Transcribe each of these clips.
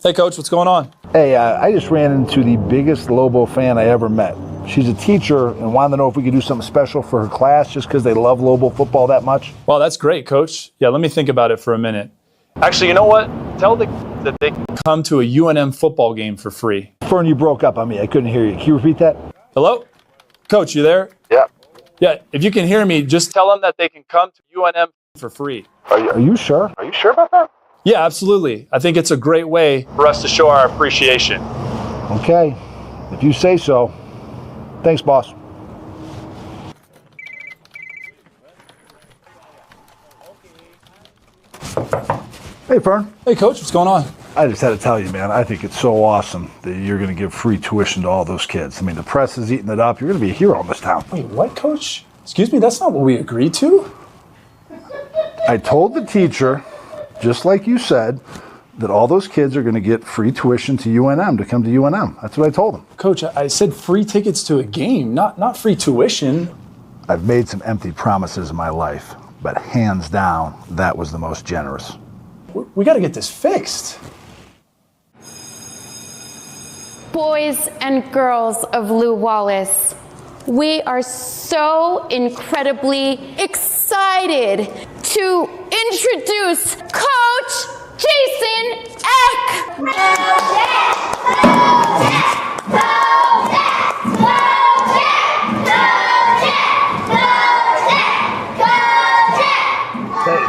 Hey, Coach, what's going on? Hey, I just ran into the biggest Lobo fan I ever met. She's a teacher and wanted to know if we could do something special for her class just because they love Lobo football that much. Well, that's great, Coach. Yeah, let me think about it for a minute. Actually, you know what? Tell the kids that they can come to a UNM football game for free. Fern, you broke up on me. I couldn't hear you. Can you repeat that? Hello? Coach, you there? Yeah. Yeah, if you can hear me, just tell them that they can come to UNM for free. Are you sure? Are you sure about that? Yeah, absolutely. I think it's a great way for us to show our appreciation. Okay, if you say so. Thanks, boss. Hey, Fern. Hey, Coach, what's going on? I just had to tell you, man, I think it's so awesome that you're going to give free tuition to all those kids. I mean, the press is eating it up. You're going to be a hero in this town. Wait, what, Coach? Excuse me, that's not what we agreed to? I told the teacher, just like you said, that all those kids are going to get free tuition to UNM to come to UNM. That's what I told them. Coach, I said free tickets to a game, not free tuition. I've made some empty promises in my life, but hands down, that was the most generous. We got to get this fixed. Boys and girls of Lew Wallace, we are so incredibly excited to introduce Coach Jason Eck.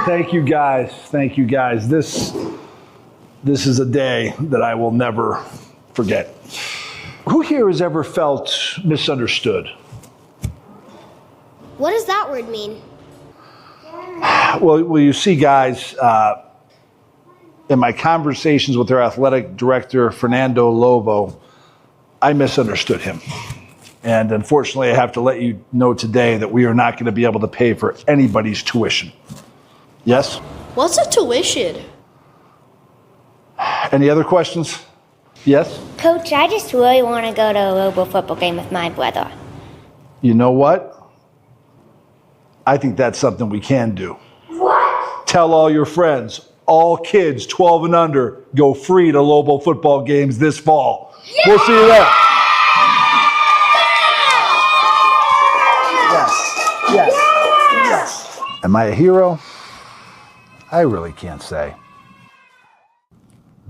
Thank you guys. Thank you guys. This is a day that I will never forget. Who here has ever felt misunderstood? What does that word mean? Well, you see, guys, in my conversations with our athletic director, Fernando Lobo, I misunderstood him. And unfortunately, I have to let you know today that we are not going to be able to pay for anybody's tuition. Yes? What's a tuition? Any other questions? Yes? Coach, I just really want to go to a Lobo football game with my brother. You know what? I think that's something we can do. What? Tell all your friends, all kids 12 and under go free to Lobo football games this fall. Yeah! We'll see you there. Yes. Am I a hero? I really can't say.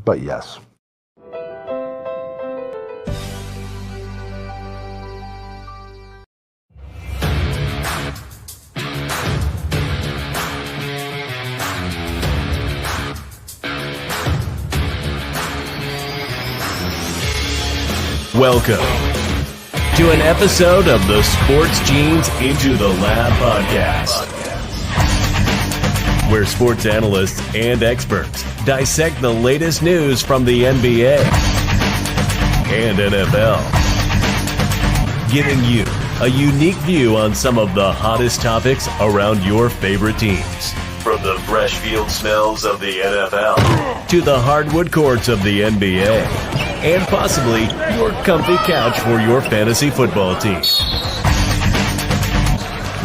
But yes. Welcome to an episode of the Sports Genes Into the Lab podcast, where sports analysts and experts dissect the latest news from the NBA and NFL, giving you a unique view on some of the hottest topics around your favorite teams. From the fresh field smells of the NFL to the hardwood courts of the NBA, and possibly your comfy couch for your fantasy football team.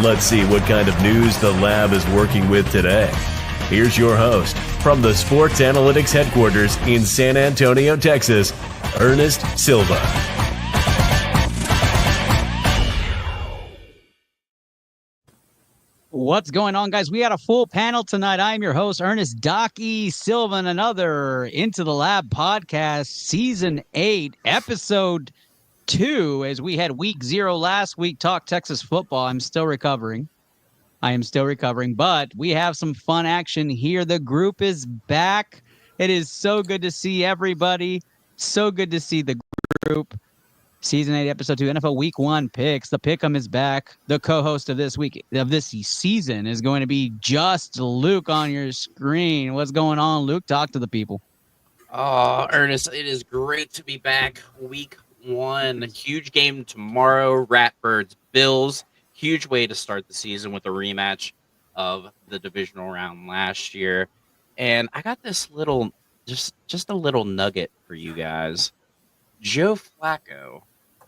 Let's see what kind of news the lab is working with today. Here's your host from the Sports Analytics headquarters in San Antonio, Texas, Ernest Silva. What's going on, guys? We had a full panel tonight. I'm your host, Ernest Doc E. Silva, and another Into the Lab podcast, Season 8, Episode 2, as we had Week 0 last week, talk Texas football. I am still recovering, but we have some fun action here. The group is back. It is so good to see everybody. So good to see the group. Season 8, Episode 2, NFL Week 1 picks. The Pick'em is back. The co-host of this season is going to be just Luke on your screen. What's going on, Luke? Talk to the people. Oh, Ernest, it is great to be back. Week 1, huge game tomorrow. Ratbirds, Bills. Huge way to start the season with a rematch of the divisional round last year. And I got this little, just a little nugget for you guys. Joe Flacco,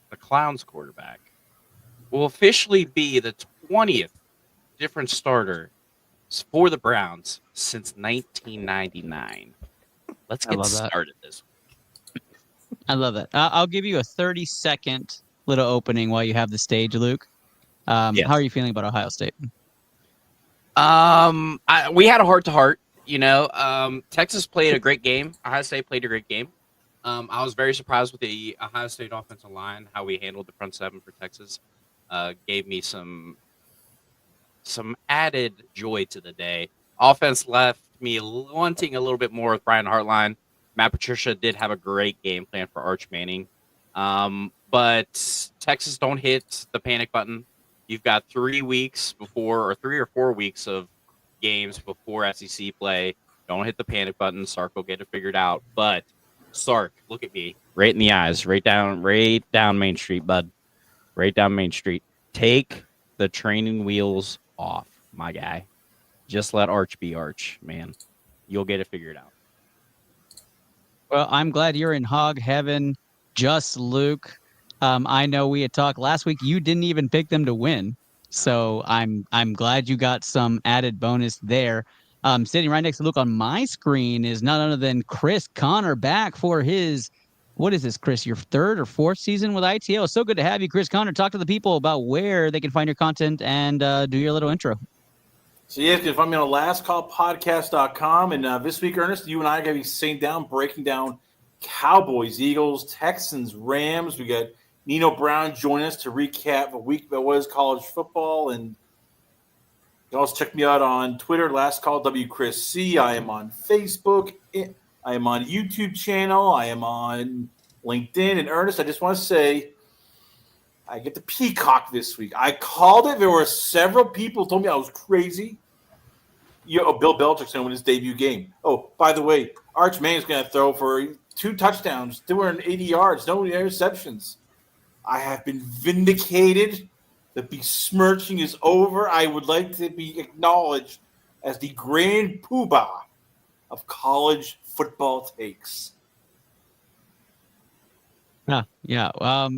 the Clowns quarterback, will officially be the 20th different starter for the Browns since 1999. Let's get started this week. I love that. I'll give you a 30-second little opening while you have the stage, Luke. Yes. How are you feeling about Ohio State? We had a heart-to-heart. Texas played a great game. Ohio State played a great game. I was very surprised with the Ohio State offensive line, how we handled the front seven for Texas. Gave me some added joy to the day. Offense left me wanting a little bit more with Brian Hartline. Matt Patricia did have a great game plan for Arch Manning. But Texas don't hit the panic button. You've got 3 weeks before, or 3 or 4 weeks of games before SEC play. Don't hit the panic button. Sark will get it figured out. But Sark, look at me, right in the eyes, right down Main Street, bud, right down Main Street. Take the training wheels off, my guy. Just let Arch be Arch, man. You'll get it figured out. Well, I'm glad you're in hog heaven, just Luke. I know we had talked last week. You didn't even pick them to win, so I'm glad you got some added bonus there. Sitting right next to Luke on my screen is none other than Chris Connor, back for his, what is this, Chris, your 3rd or 4th season with ITL? So good to have you, Chris Connor. Talk to the people about where they can find your content and do your little intro. So, yes, you can find me on lastcallpodcast.com. And this week, Ernest, you and I are going to be sitting down, breaking down Cowboys, Eagles, Texans, Rams. We got Nino Brown joining us to recap a week that was college football. And you can also check me out on Twitter, Last Call WChrisC. I am on Facebook. I am on YouTube channel. I am on LinkedIn. And Ernest, I just want to say, I get the peacock this week. I called it. There were several people who told me I was crazy. Bill Belichick's going to win his debut game. Oh, by the way, Arch Manning's going to throw for 2 touchdowns, 280 yards, no interceptions. I have been vindicated. The besmirching is over. I would like to be acknowledged as the grand poobah of college football takes. Yeah.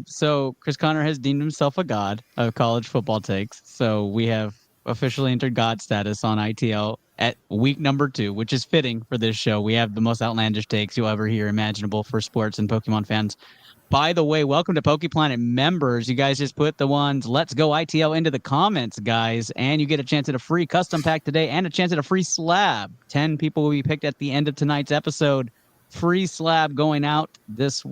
So Chris Connor has deemed himself a god of college football takes. So we have officially entered God status on ITL at week number 2, which is fitting for this show. We have the most outlandish takes you'll ever hear imaginable for sports and Pokemon fans. By the way, welcome to PokePlanet members. You guys just put the ones Let's Go ITL into the comments, guys, and you get a chance at a free custom pack today and a chance at a free slab. 10 people will be picked at the end of tonight's episode. Free slab going out this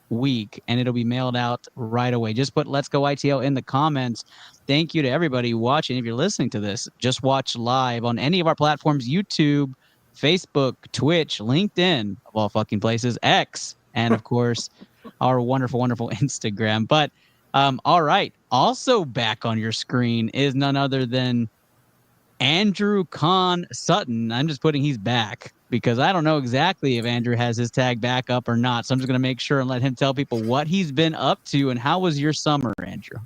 week, and it'll be mailed out right away. Just put Let's Go ITL in the comments. Thank you to everybody watching. If you're listening to this, just watch live on any of our platforms: YouTube, Facebook, Twitch, LinkedIn, of all fucking places, X, and of course our wonderful Instagram. But all right, also back on your screen is none other than Andrew Con Sutton. I'm just putting he's back because I don't know exactly if Andrew has his tag back up or not. So I'm just going to make sure and let him tell people what he's been up to. And how was your summer, Andrew?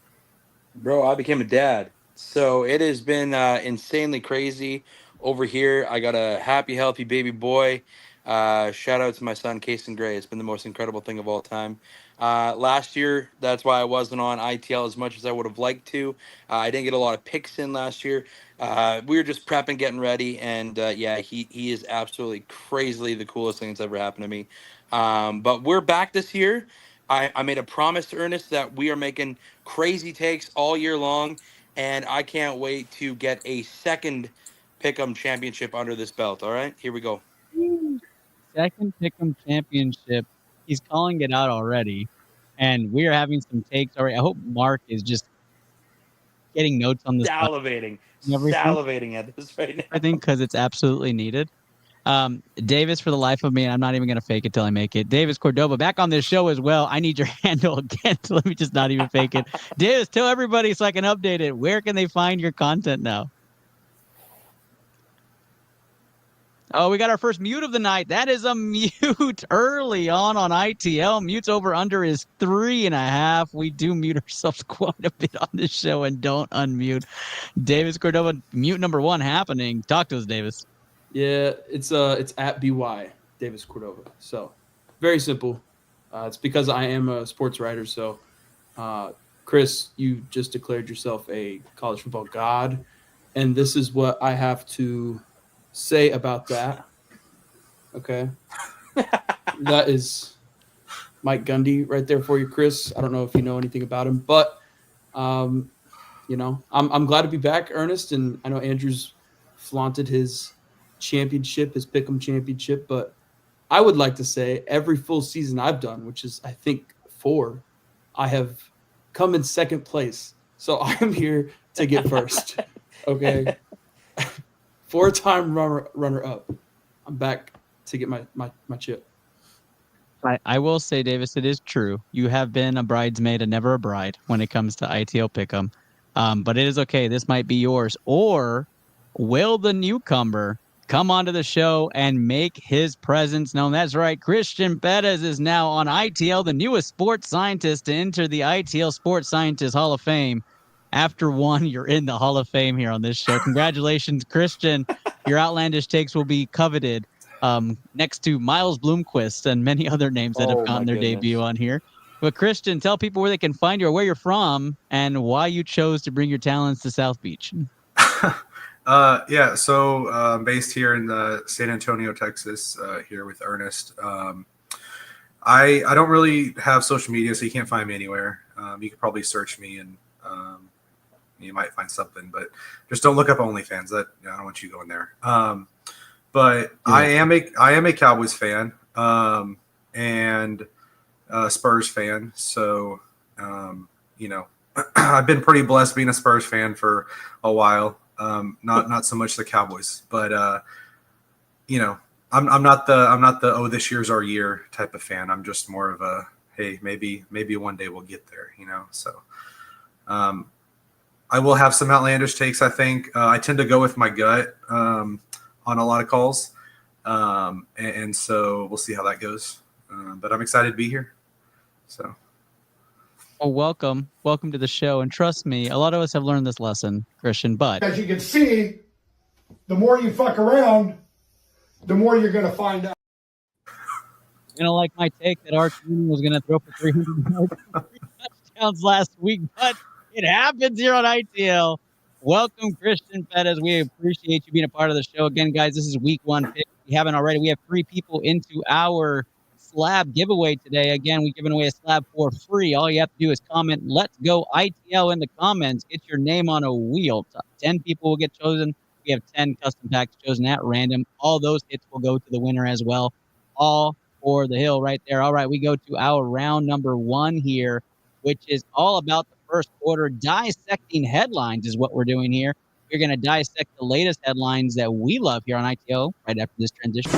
Bro, I became a dad. So it has been insanely crazy over here. I got a happy, healthy baby boy. Shout out to my son, Kason Gray. It's been the most incredible thing of all time. Last year, that's why I wasn't on ITL as much as I would have liked to. I didn't get a lot of picks in last year. We were just prepping, getting ready, and he is absolutely crazily the coolest thing that's ever happened to me. But we're back this year. I made a promise to Ernest that we are making crazy takes all year long, and I can't wait to get a second Pick'em championship under this belt. All right, here we go. Second Pick'em championship. He's calling it out already, and we are having some takes already. I hope Mark is just getting notes on this. Salivating at this right now. I think because it's absolutely needed. Davis, for the life of me, and I'm not even going to fake it till I make it. Davis Cordova back on this show as well. I need your handle again. So let me just not even fake it. Davis, tell everybody so I can update it. Where can they find your content now? Oh, we got our first mute of the night. That is a mute early on ITL. Mute's over under is 3.5. We do mute ourselves quite a bit on this show and don't unmute. Davis Cordova, mute number 1 happening. Talk to us, Davis. Yeah, it's at BY Davis Cordova. So very simple. It's because I am a sports writer. So Chris, you just declared yourself a college football god, and this is what I have to say about that. Okay. That is Mike Gundy right there for you, Chris. I don't know if you know anything about him, but I'm glad to be back, Ernest. And I know Andrew's flaunted his championship, his Pick'em championship, but I would like to say every full season I've done, which is I think 4, I have come in second place. So I'm here to get first. Okay. 4-time runner up. I'm back to get my chip. I will say, Davis, it is true. You have been a bridesmaid and never a bride when it comes to ITL Pick'em. But it is okay. This might be yours. Or will the newcomer come onto the show and make his presence known? That's right. Christian Perez is now on ITL, the newest sports scientist to enter the ITL Sports Scientist Hall of Fame. After 1, you're in the Hall of Fame here on this show. Congratulations, Christian. Your outlandish takes will be coveted. Next to Miles Bloomquist and many other names that have gotten their debut on here. But Christian, tell people where they can find you or where you're from and why you chose to bring your talents to South Beach. So I'm based here in San Antonio, Texas, here with Ernest. I don't really have social media, so you can't find me anywhere. You could probably search me and you might find something, but just don't look up OnlyFans. I don't want you going there. But yeah. I am a Cowboys fan and a Spurs fan. So, I've been pretty blessed being a Spurs fan for a while. Not so much the Cowboys, but I'm not the this year's our year type of fan. I'm just more of a, hey, maybe one day we'll get there, So I will have some outlandish takes. I think I tend to go with my gut on a lot of calls, and so we'll see how that goes. But I'm excited to be here. So, well, welcome to the show. And trust me, a lot of us have learned this lesson, Christian. But as you can see, the more you fuck around, the more you're going to find out. You're gonna like my take that our team was gonna throw for 300 touchdowns last week, but it happens here on ITL. Welcome, Christian Perez. We appreciate you being a part of the show. Again, guys, this is week 1 pick. If you haven't already, we have 3 people into our slab giveaway today. Again, we're giving away a slab for free. All you have to do is comment, "Let's go ITL" in the comments. Get your name on a wheel. 10 people will get chosen. We have 10 custom packs chosen at random. All those hits will go to the winner as well. All for the hill right there. All right, we go to our round number 1 here, which is all about the first quarter. Dissecting headlines is what we're doing here. We're going to dissect the latest headlines that we love here on ITO right after this transition.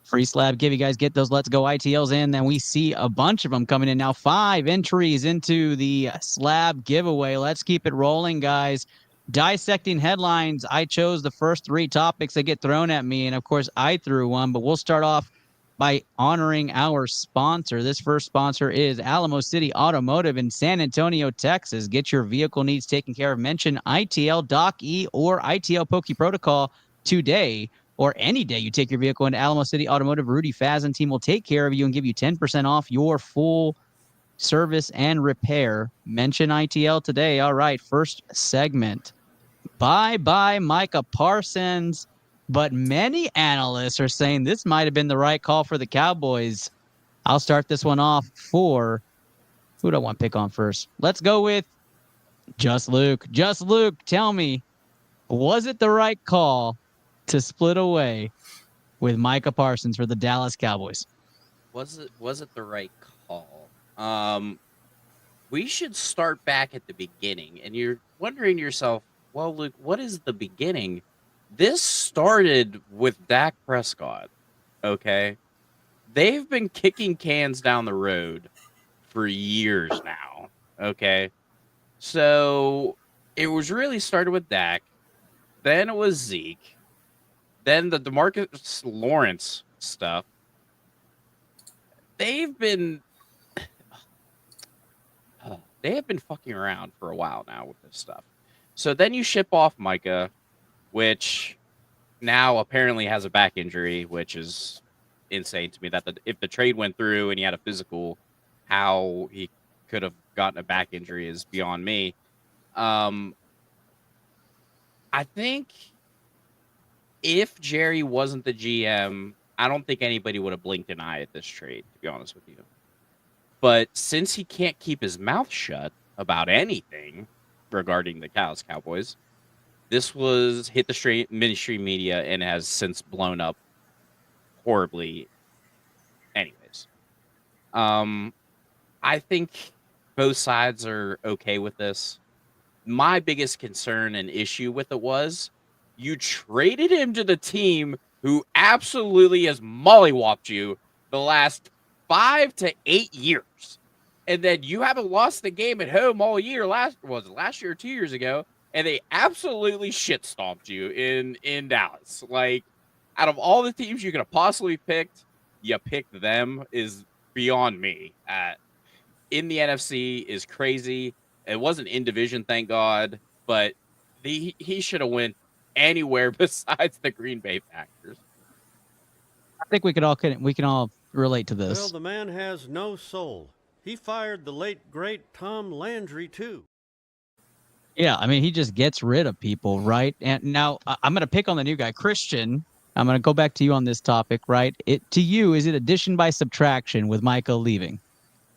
Free slab give. You guys get those Let's Go ITLs in. Then we see a bunch of them coming in now. 5 entries into the slab giveaway. Let's keep it rolling, guys. Dissecting headlines. I chose the first 3 topics that get thrown at me. And of course, I threw one, but we'll start off by honoring our sponsor. This first sponsor is Alamo City Automotive in San Antonio, Texas. Get your vehicle needs taken care of. Mention ITL Doc E or ITL Pokey Protocol today. Or any day you take your vehicle into Alamo City Automotive, Rudy Faz and team will take care of you and give you 10% off your full service and repair. Mention ITL today. All right, first segment. Bye-bye Micah Parsons. But many analysts are saying this might have been the right call for the Cowboys. I'll start this one off for, who do I want to pick on first? Let's go with Just Luke. Just Luke, tell me, was it the right call to split away with Micah Parsons for the Dallas Cowboys? Was it the right call? We should start back at the beginning. And you're wondering yourself, well, Luke, what is the beginning? This started with Dak Prescott, okay? They've been kicking cans down the road for years now, okay? So it was really started with Dak. Then it was Zeke. Then the DeMarcus Lawrence stuff. They have been fucking around for a while now with this stuff. So then you ship off Micah, which now apparently has a back injury, which is insane to me. That if the trade went through and he had a physical, how he could have gotten a back injury is beyond me. I think if Jerry wasn't the GM, I don't think anybody would have blinked an eye at this trade, to be honest with you. But since he can't keep his mouth shut about anything regarding the Cowboys, this was hit the mainstream media and has since blown up horribly. Anyways, I think both sides are okay with this. My biggest concern and issue with it was you traded him to the team who absolutely has mollywopped you the last 5 to 8 years. And then you haven't lost the game at home all year. Last year or 2 years ago, and they absolutely shit stomped you in Dallas. Like, out of all the teams you could have possibly picked, you picked them is beyond me. In the NFC is crazy. It wasn't in division, thank God, but he should have went anywhere besides the Green Bay Packers. I think we can all relate to this. Well, the man has no soul. He fired the late, great Tom Landry, too. Yeah, I mean, he just gets rid of people, right? And now I'm going to pick on the new guy, Christian. I'm going to go back to you on this topic, right? To you, is it addition by subtraction with Micah leaving?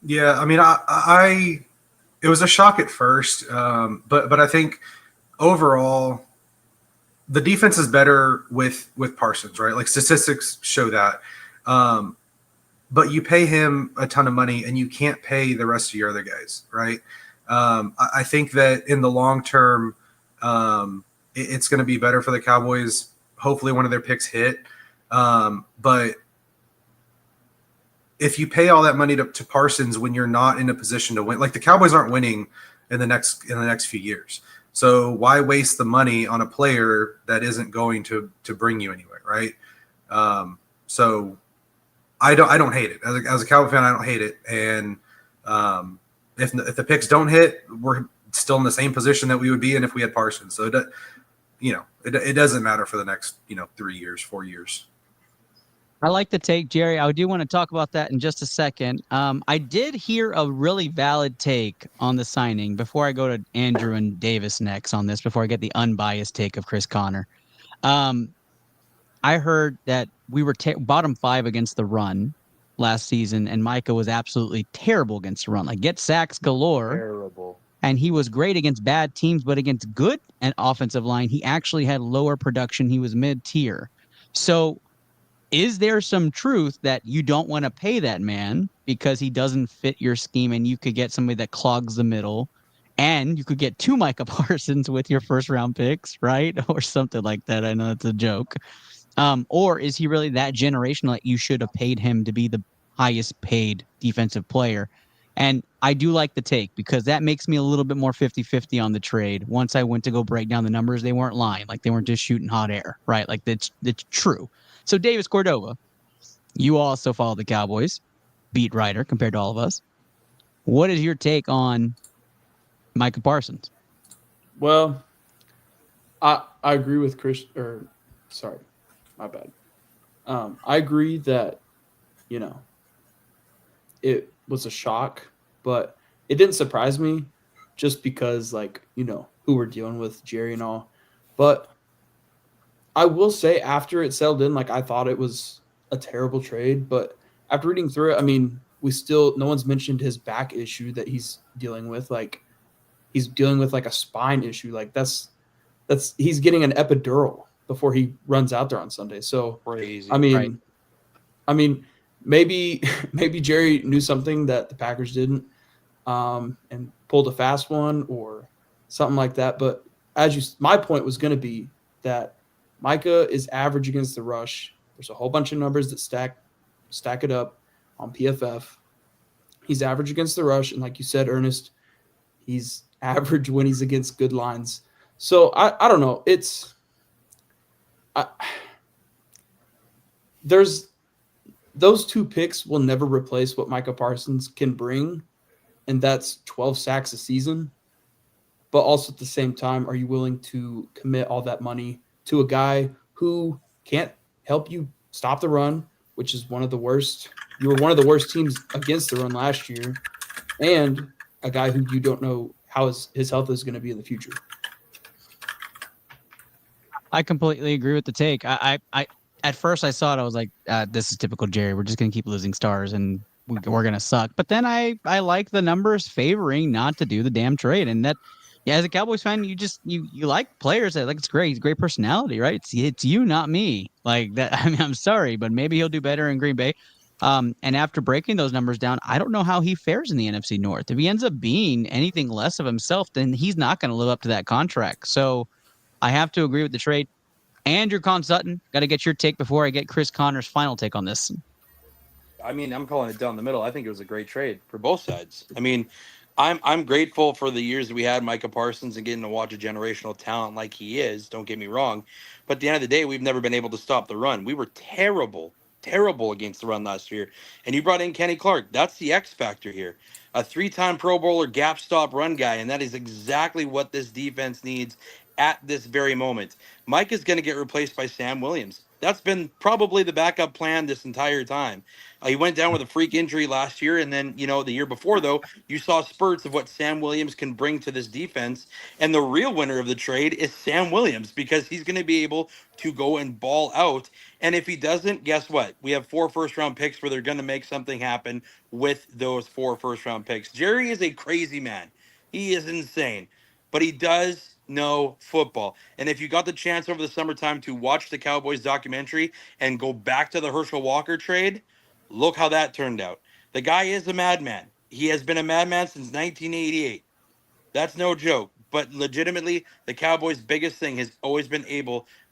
Yeah, I mean, I it was a shock at first, but I think overall the defense is better with Parsons, right? Like statistics show that. But you pay him a ton of money and you can't pay the rest of your other guys, right? I think that in the long term, it's going to be better for the Cowboys. Hopefully one of their picks hit. But if you pay all that money to Parsons when you're not in a position to win, like the Cowboys aren't winning in the next few years. So why waste the money on a player that isn't going to bring you anywhere, right? So I don't hate it. As a Cowboy fan, I don't hate it. And if the picks don't hit, we're still in the same position that we would be in if we had Parsons. So it doesn't matter for the next 3 years, 4 years. I like the take, Jerry. I do want to talk about that in just a second. I did hear a really valid take on the signing before I go to Andrew and Davis next on this, before I get the unbiased take of Chris Connor. I heard that we were bottom 5 against the run last season, and Micah was absolutely terrible against the run. Like, get sacks galore. Terrible. And he was great against bad teams, but against good and offensive line, he actually had lower production. He was mid-tier. So is there some truth that you don't want to pay that man because he doesn't fit your scheme, and you could get somebody that clogs the middle, and you could get 2 Micah Parsons with your first-round picks, right? Or something like that. I know it's a joke. Or is he really that generational that you should have paid him to be the highest paid defensive player? And I do like the take because that makes me a little bit more 50-50 on the trade. Once I went to go break down the numbers, they weren't lying. Like, they weren't just shooting hot air, right? Like, that's true. So, Davis Cordova, you also follow the Cowboys, beat writer compared to all of us. What is your take on Micah Parsons? Well, I agree with Chris. Sorry, my bad. I agree that it was a shock, but it didn't surprise me just because, who we're dealing with, Jerry and all. But I will say, after it settled in, I thought it was a terrible trade. But after reading through it, I mean, no one's mentioned his back issue that he's dealing with. He's dealing with a spine issue. He's getting an epidural before he runs out there on Sunday. So crazy. I mean, maybe Jerry knew something that the Packers didn't, and pulled a fast one or something like that. But my point was going to be that Micah is average against the rush. There's a whole bunch of numbers that stack it up on PFF. He's average against the rush, and like you said, Ernest, he's average when he's against good lines. So I don't know. There's those 2 picks will never replace what Micah Parsons can bring, and that's 12 sacks a season. But also at the same time, are you willing to commit all that money to a guy who can't help you stop the run, which is one of the worst? You were one of the worst teams against the run last year, and a guy who you don't know how his health is going to be in the future. I completely agree with the take. I at first I saw it, I was like, this is typical Jerry. We're just gonna keep losing stars and we're gonna suck. But then I like the numbers favoring not to do the damn trade, and that. Yeah, as a Cowboys fan, you like players that like it's great. He's great personality, right? It's you, not me. Like that. I mean, I'm sorry, but maybe he'll do better in Green Bay. And after breaking those numbers down, I don't know how he fares in the NFC North. If he ends up being anything less of himself, then he's not going to live up to that contract. So I have to agree with the trade. Andrew Con Sutton, got to get your take before I get Chris Connor's final take on this. I mean, I'm calling it down the middle. I think it was a great trade for both sides. I mean, I'm grateful for the years that we had Micah Parsons and getting to watch a generational talent like he is. Don't get me wrong, but at the end of the day, we've never been able to stop the run. We were terrible against the run last year, and you brought in Kenny Clark. That's the X factor here. A 3-time Pro Bowler, gap stop run guy, and that is exactly what this defense needs at this very moment. Mike is going to get replaced by Sam Williams. That's been probably the backup plan this entire time. He went down with a freak injury last year, and then, the year before, though, you saw spurts of what Sam Williams can bring to this defense. And the real winner of the trade is Sam Williams, because he's going to be able to go and ball out. And if he doesn't, guess what? We have 4 first-round picks where they're going to make something happen with those 4 first-round picks. Jerry is a crazy man. He is insane, but he does know football. And if you got the chance over the summertime to watch the Cowboys documentary and go back to the Herschel Walker trade, look how that turned out. The guy is a madman. He has been a madman since 1988. That's no joke. But legitimately, the Cowboys' biggest thing has always been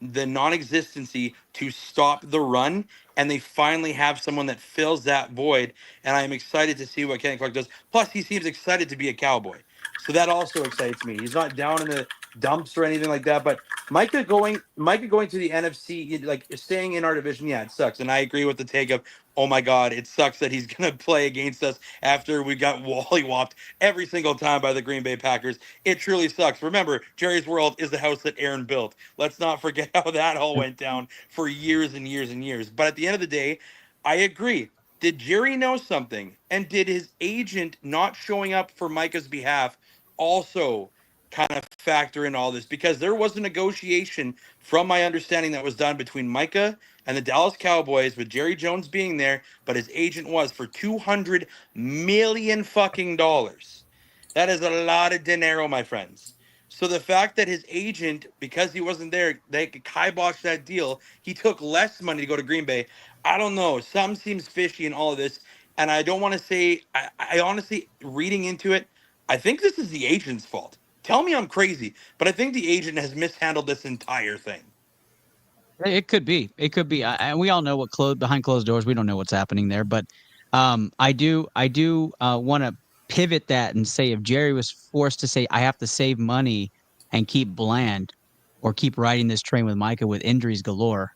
the non-existency to stop the run, and they finally have someone that fills that void, and I am excited to see what Kenny Clark does. Plus, he seems excited to be a Cowboy, so that also excites me. He's not down in the dumps or anything like that, but Micah going to the NFC, like staying in our division, yeah, it sucks, and I agree with the take of, oh my God, it sucks that he's going to play against us after we got wally-whopped every single time by the Green Bay Packers. It truly sucks. Remember, Jerry's World is the house that Aaron built. Let's not forget how that all went down for years and years and years. But at the end of the day, I agree. Did Jerry know something? And did his agent not showing up for Micah's behalf also kind of factor in all this? Because there was a negotiation, from my understanding, that was done between Micah and the Dallas Cowboys, with Jerry Jones being there, but his agent was for $200 million fucking dollars. That is a lot of dinero, my friends. So the fact that his agent, because he wasn't there, they could kibosh that deal. He took less money to go to Green Bay. I don't know. Something seems fishy in all of this. And I don't want to say, I honestly, reading into it, I think this is the agent's fault. Tell me I'm crazy, but I think the agent has mishandled this entire thing. It could be. It could be. We all know behind closed doors. We don't know what's happening there. But I do want to pivot that and say, if Jerry was forced to say, I have to save money and keep Bland or keep riding this train with Micah with injuries galore,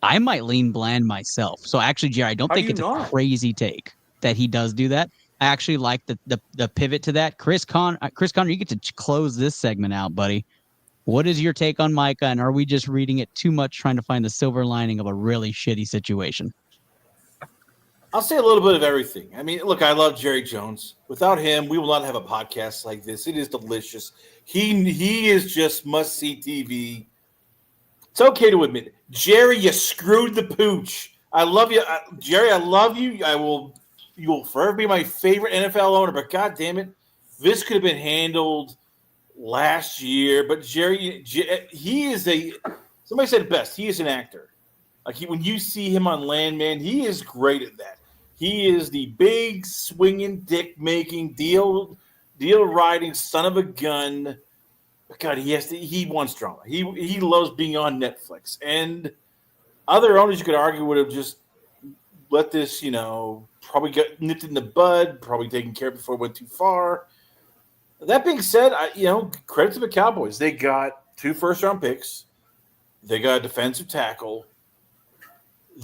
I might lean Bland myself. So actually, Jerry, I don't think it's a crazy take that he does do that. I actually like the pivot to that. Chris Conner, you get to close this segment out, buddy. What is your take on Micah, and are we just reading it too much, trying to find the silver lining of a really shitty situation? I'll say a little bit of everything. I mean, look, I love Jerry Jones. Without him, we will not have a podcast like this. It is delicious. He is just must-see TV. It's okay to admit it. Jerry, you screwed the pooch. I love you. Jerry, I love you. You will forever be my favorite NFL owner, but God damn it, this could have been handled last year. But Jerry, he is somebody said it best. He is an actor. Like when you see him on Landman, he is great at that. He is the big swinging, dick making, deal riding son of a gun. But God, he wants drama. He loves being on Netflix. And other owners, you could argue, would have just let this, probably got nipped in the bud, probably taken care of before it went too far. That being said, credit to the Cowboys. They got 2 first-round picks. They got a defensive tackle.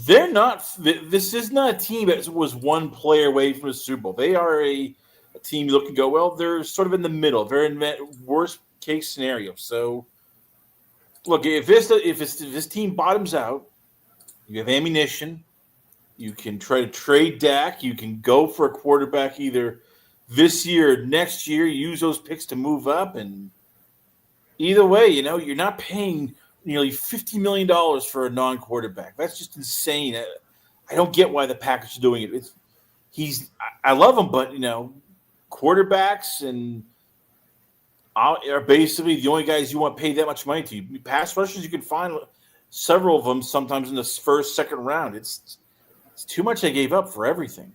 They're not. This is not a team that was one player away from the Super Bowl. They are a team you look and go, well, they're sort of in the middle, very in worst case scenario. So, look, if this team bottoms out, you have ammunition. You can try to trade Dak. You can go for a quarterback either this year or next year. Use those picks to move up, and either way, you're not paying nearly $50 million for a non-quarterback. That's just insane. I don't get why the Packers are doing it. I love him, but quarterbacks are basically the only guys you want to pay that much money to. Pass rushers, you can find several of them sometimes in the first, second round. It's too much they gave up for everything.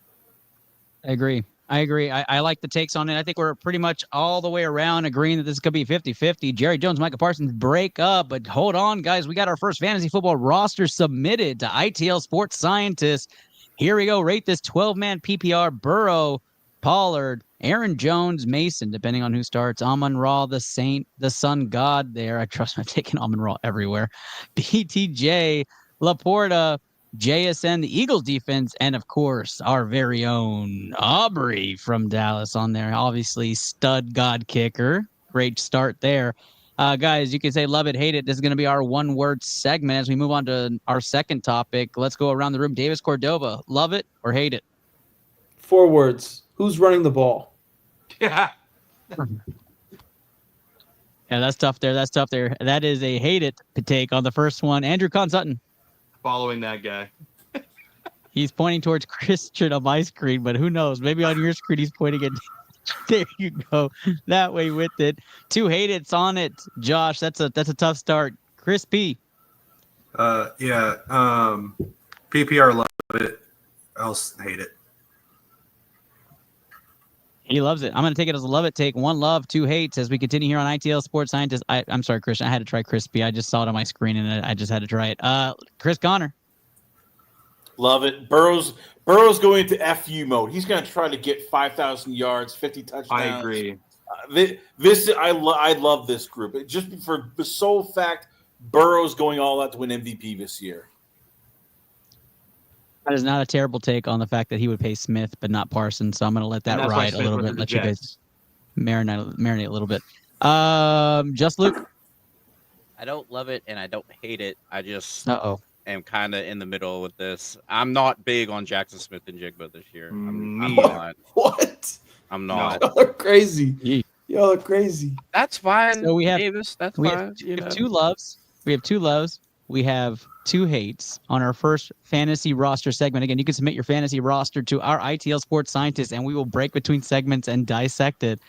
I agree. I like the takes on it. I think we're pretty much all the way around agreeing that this could be 50-50. Jerry Jones, Micah Parsons break up. But hold on, guys. We got our first fantasy football roster submitted to ITL Sports Scientists. Here we go. Rate this 12-man PPR. Burrow, Pollard, Aaron Jones, Mason, depending on who starts. Amon-Ra, the Saint, the Sun God there. I trust I've taken Amon-Ra everywhere. BTJ, Laporta, JSN, the Eagles defense, and of course, our very own Aubrey from Dallas on there. Obviously, stud God kicker. Great start there. Guys, you can say love it, hate it. This is going to be our one-word segment as we move on to our second topic. Let's go around the room. Davis Cordova, love it or hate it? 4 words. Who's running the ball? Yeah. Yeah, that's tough there. That is a hate it take on the first one. Andrew Conn Sutton. Following that guy. He's pointing towards Christian on my screen, but who knows? Maybe on your screen he's pointing at. There you go. That way with it. 2 hate it's on it. Josh, that's a tough start. Chris P. Yeah. PPR love it. Else hate it. He loves it. I'm going to take it as a love it take. 1 love, 2 hates as we continue here on ITL Sports Scientist. I'm sorry, Christian. I had to try Crispy. I just saw it on my screen and I just had to try it. Chris Connor. Love it. Burrow's going into FU mode. He's going to try to get 5,000 yards, 50 touchdowns. I agree. I love this group. Just for the sole fact Burrow's going all out to win MVP this year. That is not a terrible take on the fact that he would pay Smith but not Parsons. So I'm going to let that ride a little bit. Let you guys marinate a little bit. Just Luke. I don't love it and I don't hate it. I just am kind of in the middle with this. I'm not big on Jackson Smith and Jigba this year. I'm not. What? I'm not. Y'all are crazy. Y'all are crazy. That's fine. So we have Davis. That's we fine. have 2 loves. We have 2 loves. We have 2 hates on our first fantasy roster segment. Again, you can submit your fantasy roster to our ITL Sports Scientists, and we will break between segments and dissect it.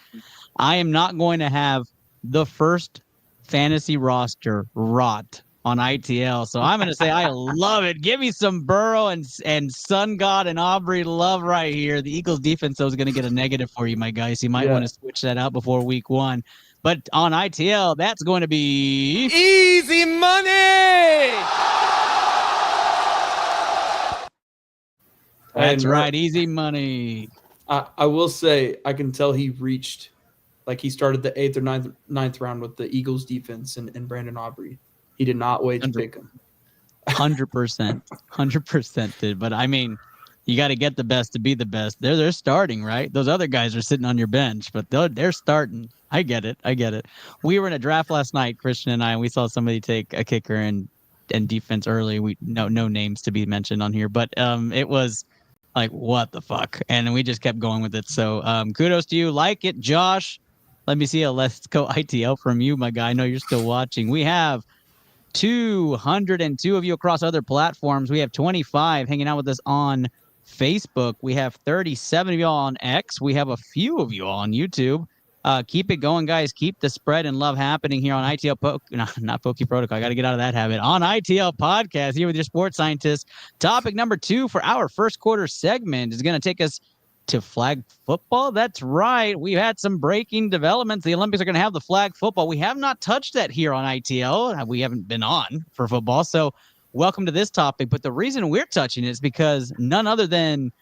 I am not going to have the first fantasy roster rot on ITL, so I'm going to say I love it. Give me some Burrow and Sun God and Aubrey love right here. The Eagles defense, though, is going to get a negative for you, my guys. You might want to switch that out before week 1. But on ITL, that's going to be easy money. That's right, easy money. I will say I can tell he reached, like he started the 8th or 9th round with the Eagles defense and Brandon Aubrey. He did not wait to pick him. 100% did. But I mean, you got to get the best to be the best. They're starting, right? Those other guys are sitting on your bench, but they're starting. I get it. We were in a draft last night, Christian and I, and we saw somebody take a kicker and defense early. We no names to be mentioned on here, but it was like, what the fuck? And we just kept going with it. So kudos to you. Like it, Josh. Let me see a Let's Go ITL from you, my guy. I know you're still watching. We have 202 of you across other platforms. We have 25 hanging out with us on Facebook. We have 37 of you all on X. We have a few of you all on YouTube. Keep it going, guys. Keep the spread and love happening here on ITL not Pokey Protocol. I got to get out of that habit. On ITL Podcast here with your sports scientist. Topic number 2 for our first quarter segment is going to take us to flag football. That's right. We've had some breaking developments. The Olympics are going to have the flag football. We have not touched that here on ITL. We haven't been on for football. So welcome to this topic. But the reason we're touching it is because none other than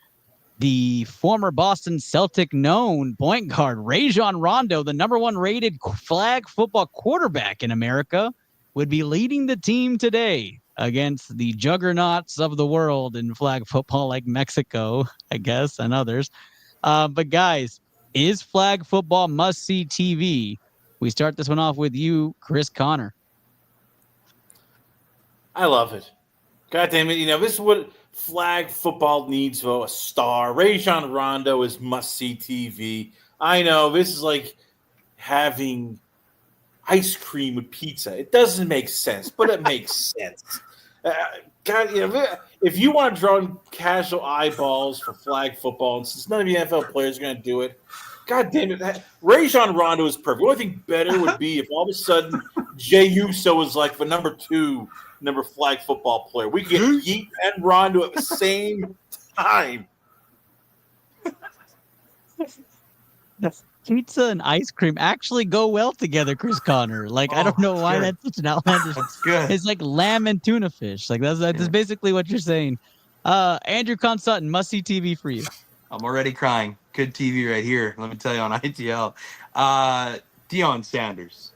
the former Boston Celtic known point guard, Rajon Rondo, the number 1 rated flag football quarterback in America, would be leading the team today against the juggernauts of the world in flag football like Mexico, I guess, and others. But guys, is flag football must-see TV? We start this one off with you, Chris Connor. I love it. God damn it. This is what flag football needs, though, a star. Rajon Rondo is must-see TV. I know, this is like having ice cream with pizza. It doesn't make sense, but it makes sense. God, if you want to draw in casual eyeballs for flag football, and since none of the NFL players are going to do it, God damn it, Rajon Rondo is perfect. The only thing better would be if all of a sudden Jay Uso was like the number 2 flag football player. We could get Yeet and Rondo at the same time. Pizza and ice cream actually go well together, Chris Connor. Like, I don't know why that's such an outlandish. That's good. It's like lamb and tuna fish. Like, that's basically what you're saying. Andrew Con Sutton, must-see TV for you. I'm already crying. Good TV right here. Let me tell you on ITL. Deion Sanders,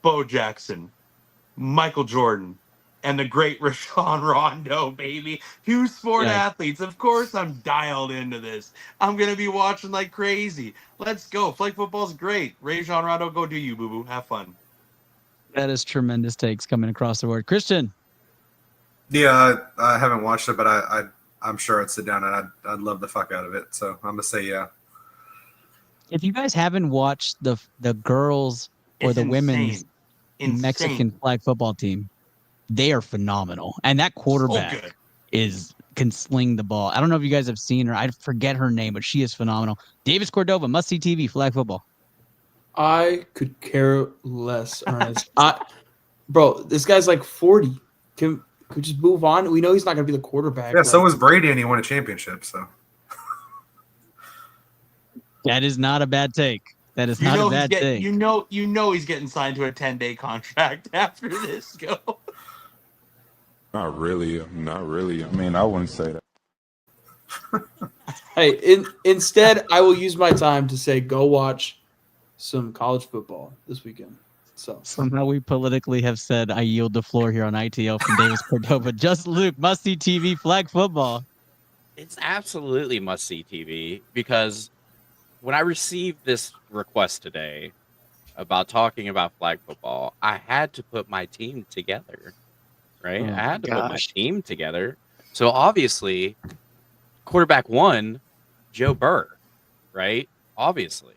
Bo Jackson, Michael Jordan, and the great Rajon Rondo, baby. 2 sport athletes. Of course I'm dialed into this. I'm going to be watching like crazy. Let's go. Flag football's great. Rajon Rondo, go do you, boo-boo. Have fun. That is tremendous takes coming across the board. Christian. Yeah, I haven't watched it, but I'm sure I'd sit down and I'd love the fuck out of it. So I'm going to say yeah. If you guys haven't watched the girls or the women's Mexican flag football team, they are phenomenal. And that quarterback can sling the ball. I don't know if you guys have seen her. I forget her name, but she is phenomenal. Davis Cordova, must-see TV, flag football. I could care less, Ernest. Bro, this guy's like 40. Could just move on. We know he's not going to be the quarterback. Yeah, so was Brady, and he won a championship. So that is not a bad take. That is not a bad take. You know he's getting signed to a 10-day contract after this. Go. Not really. I mean, I wouldn't say that. Hey, instead, I will use my time to say go watch some college football this weekend. So somehow we politically have said I yield the floor here on ITL from Davis Cordova. Just Luke, must-see TV, flag football. It's absolutely must-see TV because when I received this request today about talking about flag football, I had to put my team together. Right? I had to put my team together. So obviously, quarterback 1, Joe Burr, right? Obviously.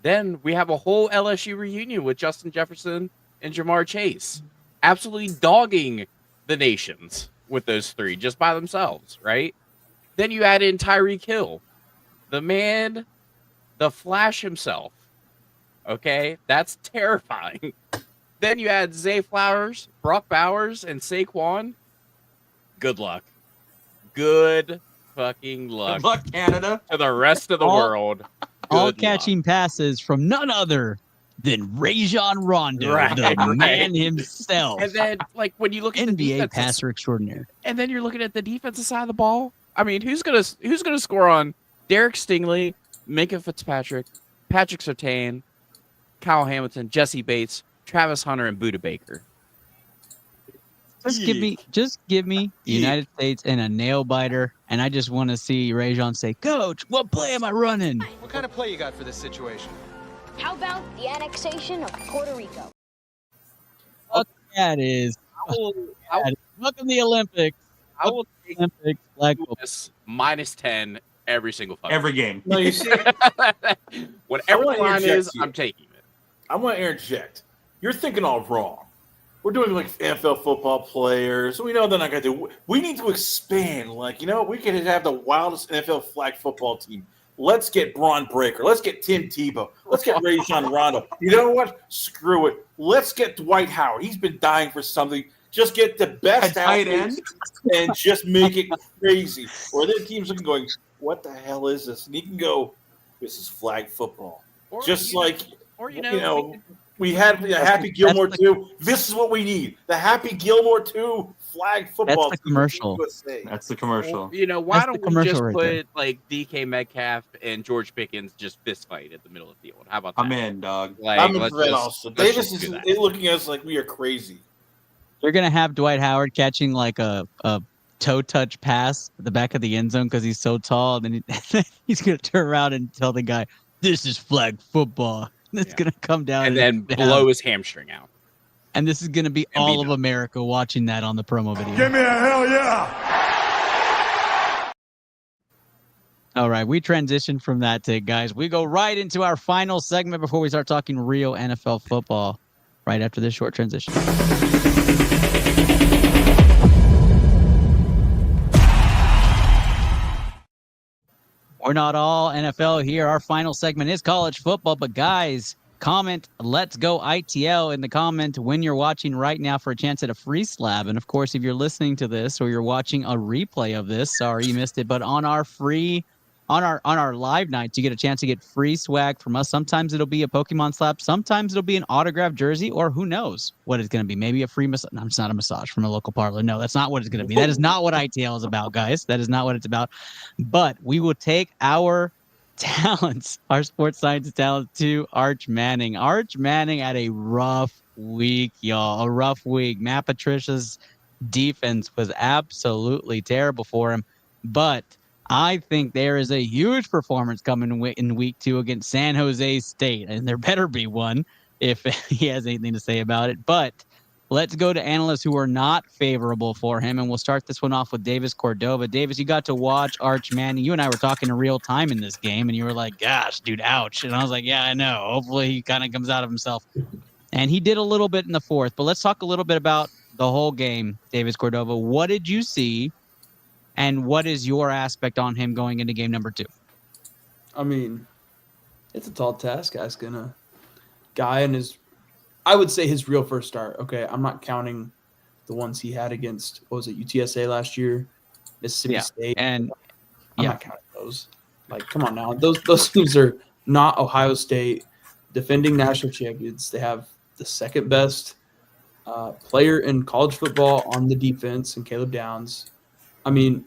Then we have a whole LSU reunion with Justin Jefferson and Jamar Chase, absolutely dogging the nations with those 3 just by themselves, right? Then you add in Tyreek Hill, the man, the Flash himself. Okay? That's terrifying. Then you add Zay Flowers, Brock Bowers, and Saquon. Good luck. Good fucking luck. Good luck, Canada. To the rest of the world. All catching passes from none other than Rajon Rondo, the man himself. And then, like, when you look at the NBA passer extraordinaire. And then you're looking at the defensive side of the ball. I mean, who's gonna score on Derek Stingley, Minka Fitzpatrick, Patrick Surtain, Kyle Hamilton, Jesse Bates, Travis Hunter, and Budda Baker? Just give me the United States and a nail biter, and I just want to see Rajon say, "Coach, what play am I running?" What kind of play you got for this situation? How about the annexation of Puerto Rico? That is. Welcome to the Olympics. I will take Olympics flag football. -10 every single fucking every game. No, you see, whatever the line is, I'm taking it. I want to interject. You're thinking all wrong. We're doing like NFL football players. We know they're not going to do. We need to expand. Like, we could have the wildest NFL flag football team. Let's get Braun Breaker. Let's get Tim Tebow. Let's get Rajon Rondo. You know what? Screw it. Let's get Dwight Howard. He's been dying for something. Just get the best athletes and just make it crazy. Or the teams looking going, what the hell is this? And he can go, this is flag football. Or, just we had Happy Gilmore 2. This is what we need. The Happy Gilmore 2 flag football. That's the commercial. That's the commercial. Why don't we just put like DK Metcalf and George Pickens just fist fight at the middle of the field? How about that? I'm in, dog. Like, I'm in for that also. Davis is looking at us like we are crazy. They're going to have Dwight Howard catching like a toe touch pass at the back of the end zone because he's so tall. And then he's going to turn around and tell the guy, this is flag football. It's going to come down. And then blow his hamstring out. And this is going to be all of America watching that on the promo video. Give me a hell yeah. All right, we transition from that take, guys. We go right into our final segment before we start talking real NFL football. right after this short transition. We're not all NFL here. Our final segment is college football, but guys, comment "Let's go ITL" in the comment when you're watching right now for a chance at a free slab. And of course, if you're listening to this or you're watching a replay of this, sorry you missed it, but on our live nights, you get a chance to get free swag from us. Sometimes it'll be a Pokemon slab, sometimes it'll be an autographed jersey, or who knows what it's going to be. Maybe a free massage. No, it's not a massage from a local parlor. No, that's not what it's going to be. That is not what ITL is about, guys. That is not what it's about. But we will take our talents, our sports science talent, to Arch Manning. Arch Manning had a rough week, y'all. A rough week. Matt Patricia's defense was absolutely terrible for him. But I think there is a huge performance coming in week 2 against San Jose State. And there better be one if he has anything to say about it. But let's go to analysts who are not favorable for him. And we'll start this one off with Davis Cordova. Davis, you got to watch Arch Manning. You and I were talking in real time in this game, and you were like, gosh, dude, ouch. And I was like, yeah, I know. Hopefully he kind of comes out of himself. And he did a little bit in the fourth. But let's talk a little bit about the whole game, Davis Cordova. What did you see, and what is your aspect on him going into game number 2? I mean, it's a tall task asking a guy in his, I would say his real first start. Okay, I'm not counting the ones he had against, what was it, UTSA last year, Mississippi State. And I'm not counting those. Like, come on now. Those teams are not Ohio State, defending national champions. They have the second best player in college football on the defense, and Caleb Downs. I mean,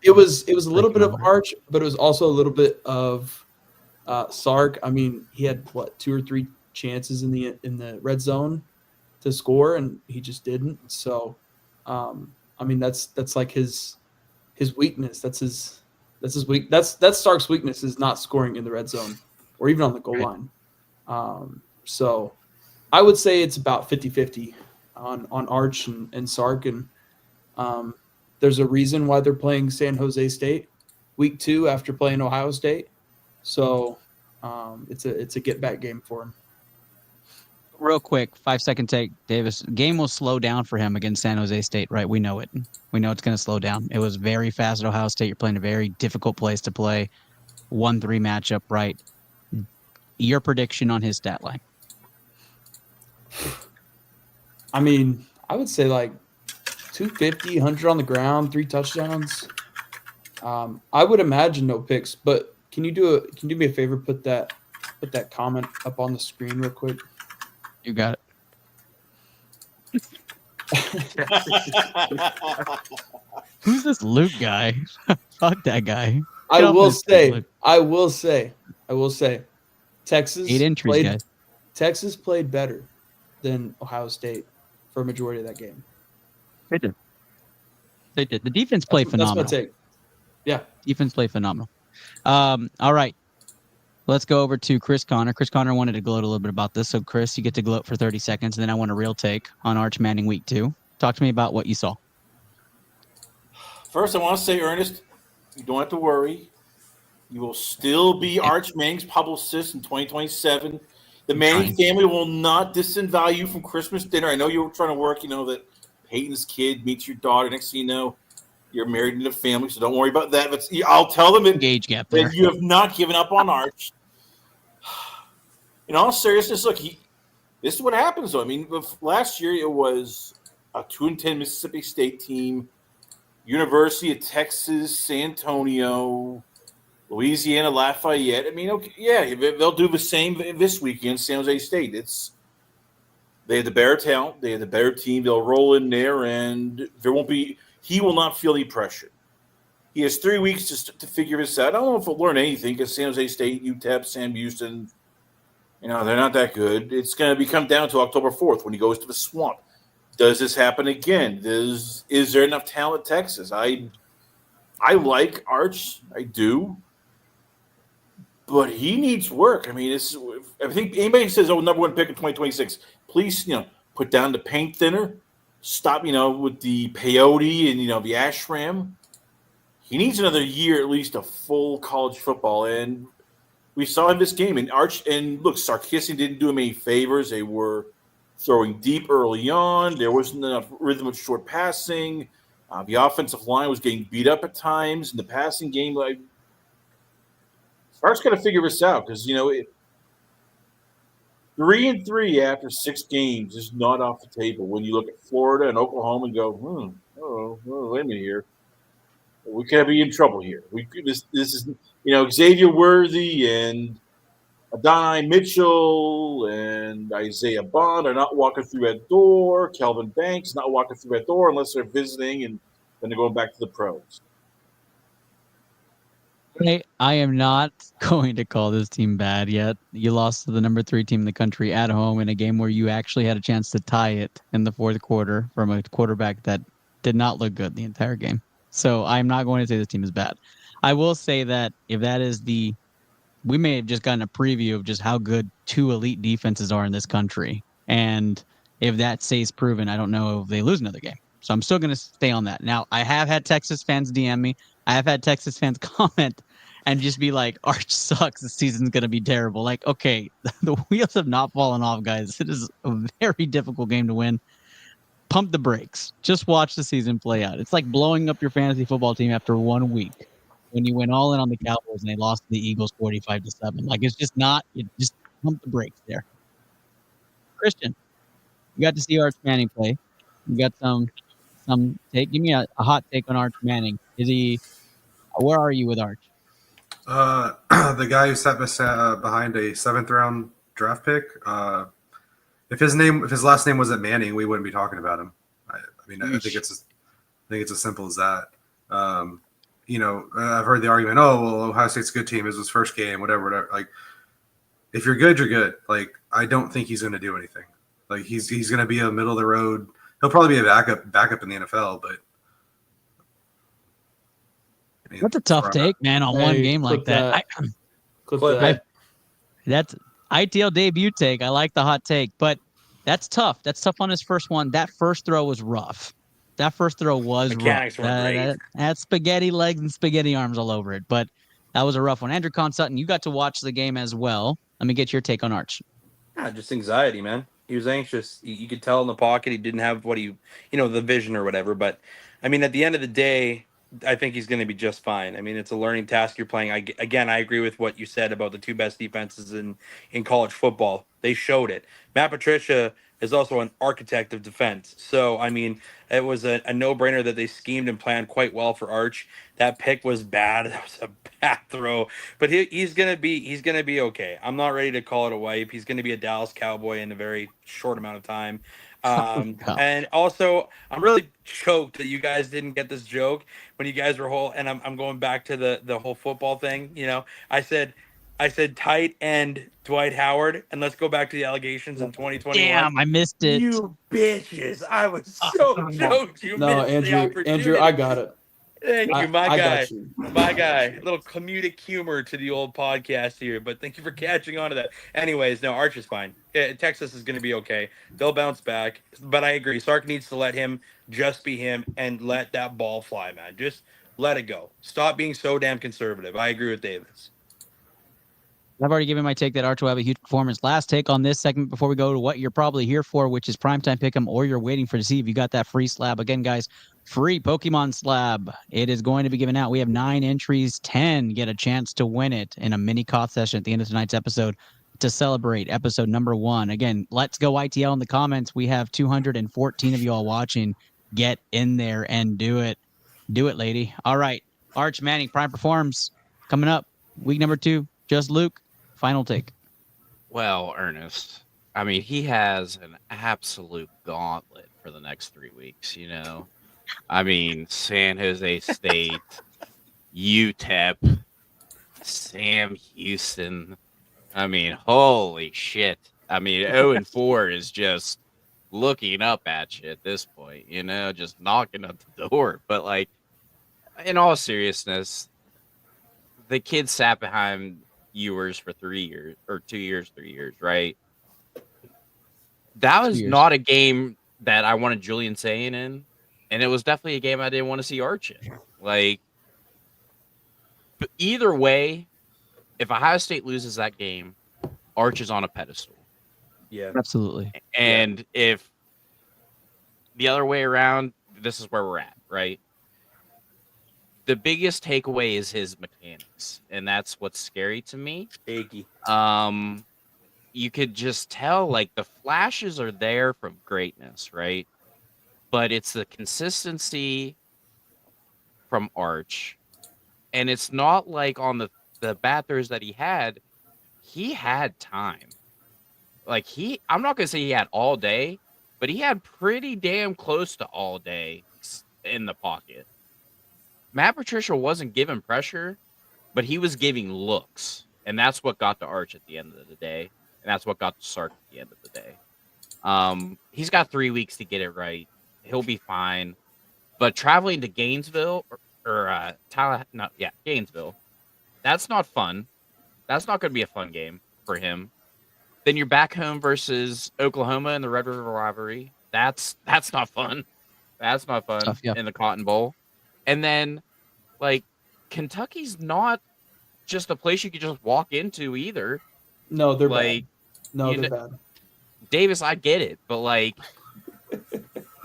it was a little bit of Arch, but it was also a little bit of Sark. I mean, he had 2 or 3 chances in the red zone to score, and he just didn't. So, I mean, that's like his weakness. That's his weak. That's Sark's weakness, is not scoring in the red zone or even on the goal line. So, I would say it's about 50-50 on Arch and Sark, and there's a reason why they're playing San Jose State week 2 after playing Ohio State. So it's a get back game for him. Real quick, 5-second take, Davis. Game will slow down for him against San Jose State, right? We know it. We know it's going to slow down. It was very fast at Ohio State. You're playing a very difficult place to play. 1-3 matchup, right? Your prediction on his stat line? I mean, I would say like 250, 100 on the ground, 3 touchdowns. I would imagine no picks, but can you do me a favor? Put that comment up on the screen real quick. You got it. Who's this Luke guy? Fuck that guy. I will say, Texas 8 entries, guys. Texas played better than Ohio State for a majority of that game. They did. They did. The defense played phenomenal. That's my take. Yeah. Defense played phenomenal. All right. Let's go over to Chris Connor. Chris Connor wanted to gloat a little bit about this. So, Chris, you get to gloat for 30 seconds, and then I want a real take on Arch Manning week 2. Talk to me about what you saw. First, I want to say, Ernest, you don't have to worry. You will still be Arch Manning's publicist in 2027. The Manning family will not disavow you from Christmas dinner. I know you were trying to work, that Peyton's kid meets your daughter. Next thing you know, you're married in a family, so don't worry about that. But I'll tell them Engage gap there. that you have not given up on Arch. In all seriousness, look, this is what happens, though. I mean, last year it was a 2-10 Mississippi State team, University of Texas, San Antonio, Louisiana, Lafayette. I mean, okay, yeah, they'll do the same this weekend, San Jose State. They have the better talent. They have the better team. They'll roll in there, and he will not feel any pressure. He has 3 weeks to figure this out. I don't know if he'll learn anything because San Jose State, UTEP, Sam Houston, they're not that good. It's going to come down to October 4th when he goes to the Swamp. Does this happen again? Is there enough talent at Texas? I like Arch. I do. But he needs work. I mean, I think anybody who says, number 1 pick in 2026, please, put down the paint thinner, stop, with the peyote and, the ashram. He needs another year at least of full college football. And we saw in this game. And Sarkisian didn't do him any favors. They were throwing deep early on. There wasn't enough rhythm of short passing. The offensive line was getting beat up at times in the passing game. Like, Sark's got to figure this out because 3-3 after 6 games is not off the table. When you look at Florida and Oklahoma and go, wait a minute here. We could be in trouble here. This is Xavier Worthy and Adonai Mitchell and Isaiah Bond are not walking through that door. Kelvin Banks not walking through that door unless they're visiting and then they're going back to the pros. I am not going to call this team bad yet. You lost to the number 3 team in the country at home in a game where you actually had a chance to tie it in the fourth quarter from a quarterback that did not look good the entire game. So I'm not going to say this team is bad. I will say that if that is we may have just gotten a preview of just how good 2 elite defenses are in this country. And if that stays proven, I don't know if they lose another game. So I'm still going to stay on that. Now, I have had Texas fans DM me. I have had Texas fans comment and just be like, Arch sucks. This season's going to be terrible. Like, okay, the wheels have not fallen off, guys. It is a very difficult game to win. Pump the brakes. Just watch the season play out. It's like blowing up your fantasy football team after 1 week when you went all in on the Cowboys and they lost to the Eagles 45-7. Like, it's just not. You just pump the brakes there. Christian, you got to see Arch Manning play. You got some take. Give me a hot take on Arch Manning. Where are you with Arch? The guy who sat behind a 7th round draft pick. If his last name wasn't Manning, we wouldn't be talking about him. I think it's as simple as that. I've heard the argument, Ohio State's a good team. It was his first game, whatever. Like, if you're good, you're good. Like, I don't think he's going to do anything. Like, he's going to be a middle of the road. He'll probably be a backup in the NFL, but. That's a tough take, man, on one game like that. That's ITL debut take. I like the hot take, but that's tough. That's tough on his first one. That first throw was rough. Mechanics rough. were great. Had spaghetti legs and spaghetti arms all over it, but that was a rough one. Andrew Consutton, you got to watch the game as well. Let me get your take on Arch. Yeah, just anxiety, man. He was anxious. You could tell in the pocket he didn't have the vision or whatever. But, I mean, at the end of the day, I think he's going to be just fine. I mean, it's a learning task you're playing. I agree with what you said about the 2 best defenses in college football. They showed it. Matt Patricia is also an architect of defense. So, I mean, it was a no-brainer that they schemed and planned quite well for Arch. That pick was bad. That was a bad throw. But he's gonna be okay. I'm not ready to call it a wipe. He's gonna be a Dallas Cowboy in a very short amount of time. And also, I'm really choked that you guys didn't get this joke when you guys were and I'm going back to the whole football thing. I said tight end Dwight Howard, and let's go back to the allegations in 2021. Damn, I missed it. You bitches! I was so choked. You missed the opportunity. Andrew, I got it. Thank you, my guy. Got you. My guy. A little comedic humor to the old podcast here, but thank you for catching on to that. Anyways, no, Arch is fine. Texas is going to be okay. They'll bounce back. But I agree. Sark needs to let him just be him and let that ball fly, man. Just let it go. Stop being so damn conservative. I agree with Davis. I've already given my take that Arch will have a huge performance. Last take on this segment before we go to what you're probably here for, which is Primetime Pick'em, or you're waiting to see if you got that free slab. Again, guys, free Pokemon slab. It is going to be given out. We have 9 entries. 10 get a chance to win it in a mini coth session at the end of tonight's episode to celebrate episode number 1. Again, let's go ITL in the comments. We have 214 of you all watching. Get in there and do it. Do it, lady. All right. Arch Manning, Prime Performs, coming up. Week number 2. Just Luke. Final take. Well, Ernest, I mean, he has an absolute gauntlet for the next 3 weeks, I mean, San Jose State, UTEP, Sam Houston. I mean, holy shit. I mean, 0-4 is just looking up at you at this point, just knocking at the door. But, like, in all seriousness, the kid sat behind Ewers for 3 years or 2 years, 3 years, right? That was not a game that I wanted Julian Sayin in, and it was definitely a game I didn't want to see Arch in. Like, but either way, if Ohio State loses that game, Arch is on a pedestal. Yeah, absolutely. And if the other way around, this is where we're at, right? The biggest takeaway is his mechanics, and that's what's scary to me. Achy. You could just tell, like, the flashes are there from greatness, right? But it's the consistency from Arch, and it's not like on the bad throws that he had time. Like, I'm not gonna say he had all day, but he had pretty damn close to all day in the pocket. Matt Patricia wasn't giving pressure, but he was giving looks, and that's what got to Arch at the end of the day, and that's what got to Sark at the end of the day. He's got 3 weeks to get it right. He'll be fine. But traveling to Gainesville Gainesville, that's not fun. That's not going to be a fun game for him. Then you're back home versus Oklahoma in the Red River rivalry. That's not fun. That's not fun. Tough, yeah. In the Cotton Bowl. And then, like, Kentucky's not just a place you could just walk into either. No, they're like, bad. No, they're bad. Davis, I get it, but, like,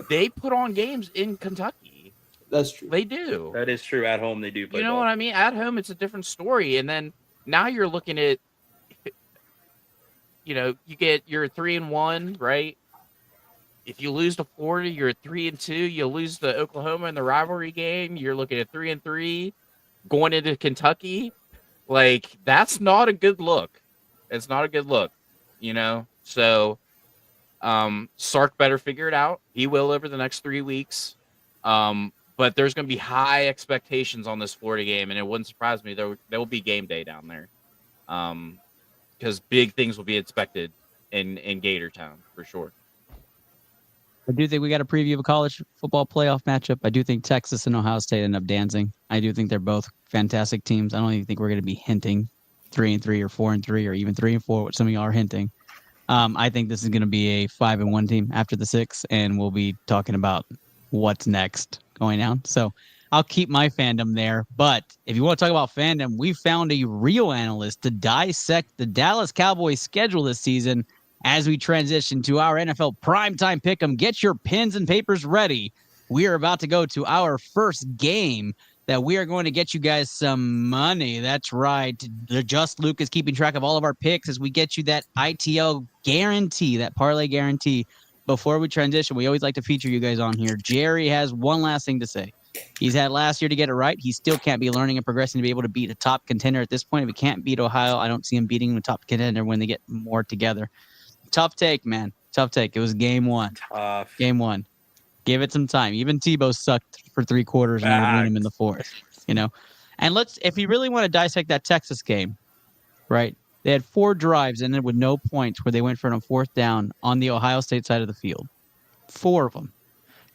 they put on games in Kentucky. That's true. They do. That is true. At home, they do play You know ball. what I mean? At home, it's a different story. And then now you're looking at, you know, you're 3-1, right? If you lose to Florida, you're 3-2. You lose to Oklahoma in the rivalry game, you're looking at 3-3. Going into Kentucky, like, that's not a good look. It's not a good look, you know? So Sark better figure it out. He will over the next 3 weeks. But there's going to be high expectations on this Florida game, and it wouldn't surprise me. There will be game day down there, because big things will be expected in Gatortown for sure. I do think we got a preview of a college football playoff matchup. I do think Texas and Ohio State end up dancing. I do think they're both fantastic teams. I don't even think we're going to be hinting 3-3 or 4-3 or even 3-4, what some of y'all are hinting. I think this is going to be a 5-1 team after the 6, and we'll be talking about what's next going down. So I'll keep my fandom there. But if you want to talk about fandom, we found a real analyst to dissect the Dallas Cowboys schedule this season as we transition to our NFL Primetime Pick'em. Get your pens and papers ready. We are about to go to our first game that we are going to get you guys some money. That's right. Just Luke is keeping track of all of our picks as we get you that iTL guarantee, that parlay guarantee. Before we transition, we always like to feature you guys on here. Jerry has one last thing to say. He's had last year to get it right. He still can't be learning and progressing to be able to beat a top contender at this point. If he can't beat Ohio, I don't see him beating a top contender when they get more together. Tough take, man. Tough take. It was game one. Game one. Give it some time. Even Tebow sucked for 3 quarters and I would win him in the 4th. You know? And if you really want to dissect that Texas game, right? They had 4 drives ended with no points where they went for a 4th down on the Ohio State side of the field. 4 of them.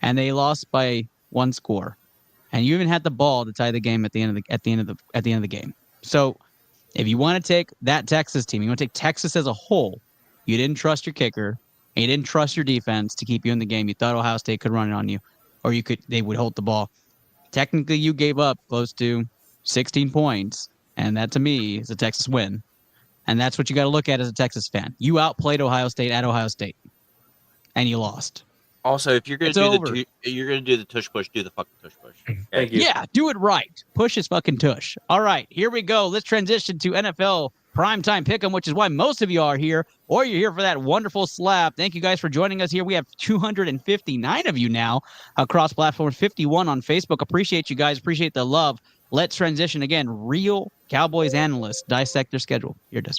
And they lost by 1 score. And you even had the ball to tie the game at the end of the game. So if you want to take that Texas team, you want to take Texas as a whole, you didn't trust your kicker, and you didn't trust your defense to keep you in the game. You thought Ohio State could run it on you, or they would hold the ball. Technically, you gave up close to 16 points, and that to me is a Texas win. And that's what you got to look at as a Texas fan. You outplayed Ohio State at Ohio State, and you lost. Also, if you're going to do the tush push, do the fucking tush push. Thank you. Yeah, do it right. Push his fucking tush. All right, here we go. Let's transition to NFL Primetime Pick'em, which is why most of you are here, or you're here for that wonderful slap. Thank you guys for joining us here. We have 259 of you now across platforms, 51 on Facebook. Appreciate you guys. Appreciate the love. Let's transition again. Real Cowboys analysts dissect their schedule.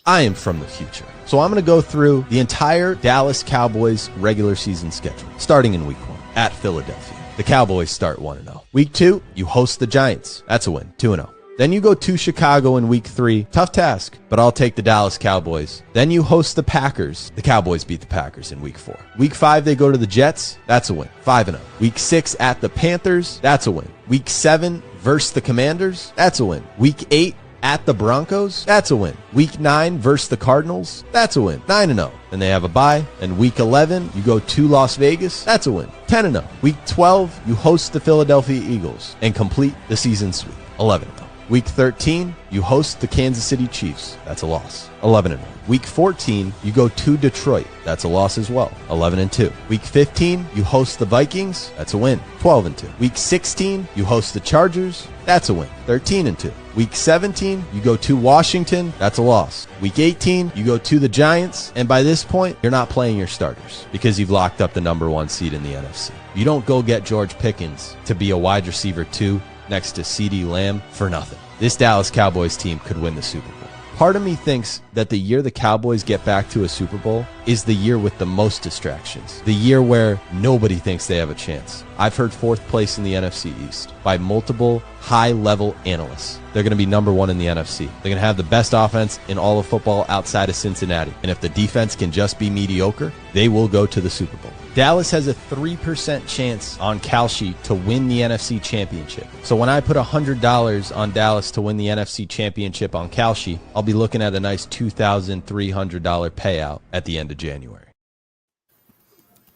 I am from the future, so I'm going to go through the entire Dallas Cowboys regular season schedule, starting in week 1 at Philadelphia. The Cowboys start 1-0. Week 2, you host the Giants. That's a win, 2-0. Then you go to Chicago in week 3. Tough task, but I'll take the Dallas Cowboys. Then you host the Packers. The Cowboys beat the Packers in week 4. Week 5, they go to the Jets. That's a win, 5-0. Week 6 at the Panthers. That's a win. Week 7 versus the Commanders. That's a win. Week 8 at the Broncos. That's a win. Week 9 versus the Cardinals. That's a win, 9-0. Then they have a bye. And week 11, you go to Las Vegas. That's a win, 10-0. Week 12, you host the Philadelphia Eagles and complete the season sweep, 11-0. Week 13, you host the Kansas City Chiefs. That's a loss. 11-1. Week 14, you go to Detroit. That's a loss as well. 11-2. Week 15, you host the Vikings. That's a win. 12-2. Week 16, you host the Chargers. That's a win. 13-2. Week 17, you go to Washington. That's a loss. Week 18, you go to the Giants. And by this point, you're not playing your starters because you've locked up the number 1 seed in the NFC. You don't go get George Pickens to be a wide receiver 2 next to CeeDee Lamb for nothing. This Dallas Cowboys team could win the Super Bowl. Part of me thinks that the year the Cowboys get back to a Super Bowl is the year with the most distractions. The year where nobody thinks they have a chance. I've heard 4th place in the NFC East by multiple high-level analysts. They're going to be number 1 in the NFC. They're going to have the best offense in all of football outside of Cincinnati. And if the defense can just be mediocre, they will go to the Super Bowl. Dallas has a 3% chance on Kalshi to win the NFC Championship. So when I put $100 on Dallas to win the NFC Championship on Kalshi, I'll be looking at a nice $2,300 payout at the end of January.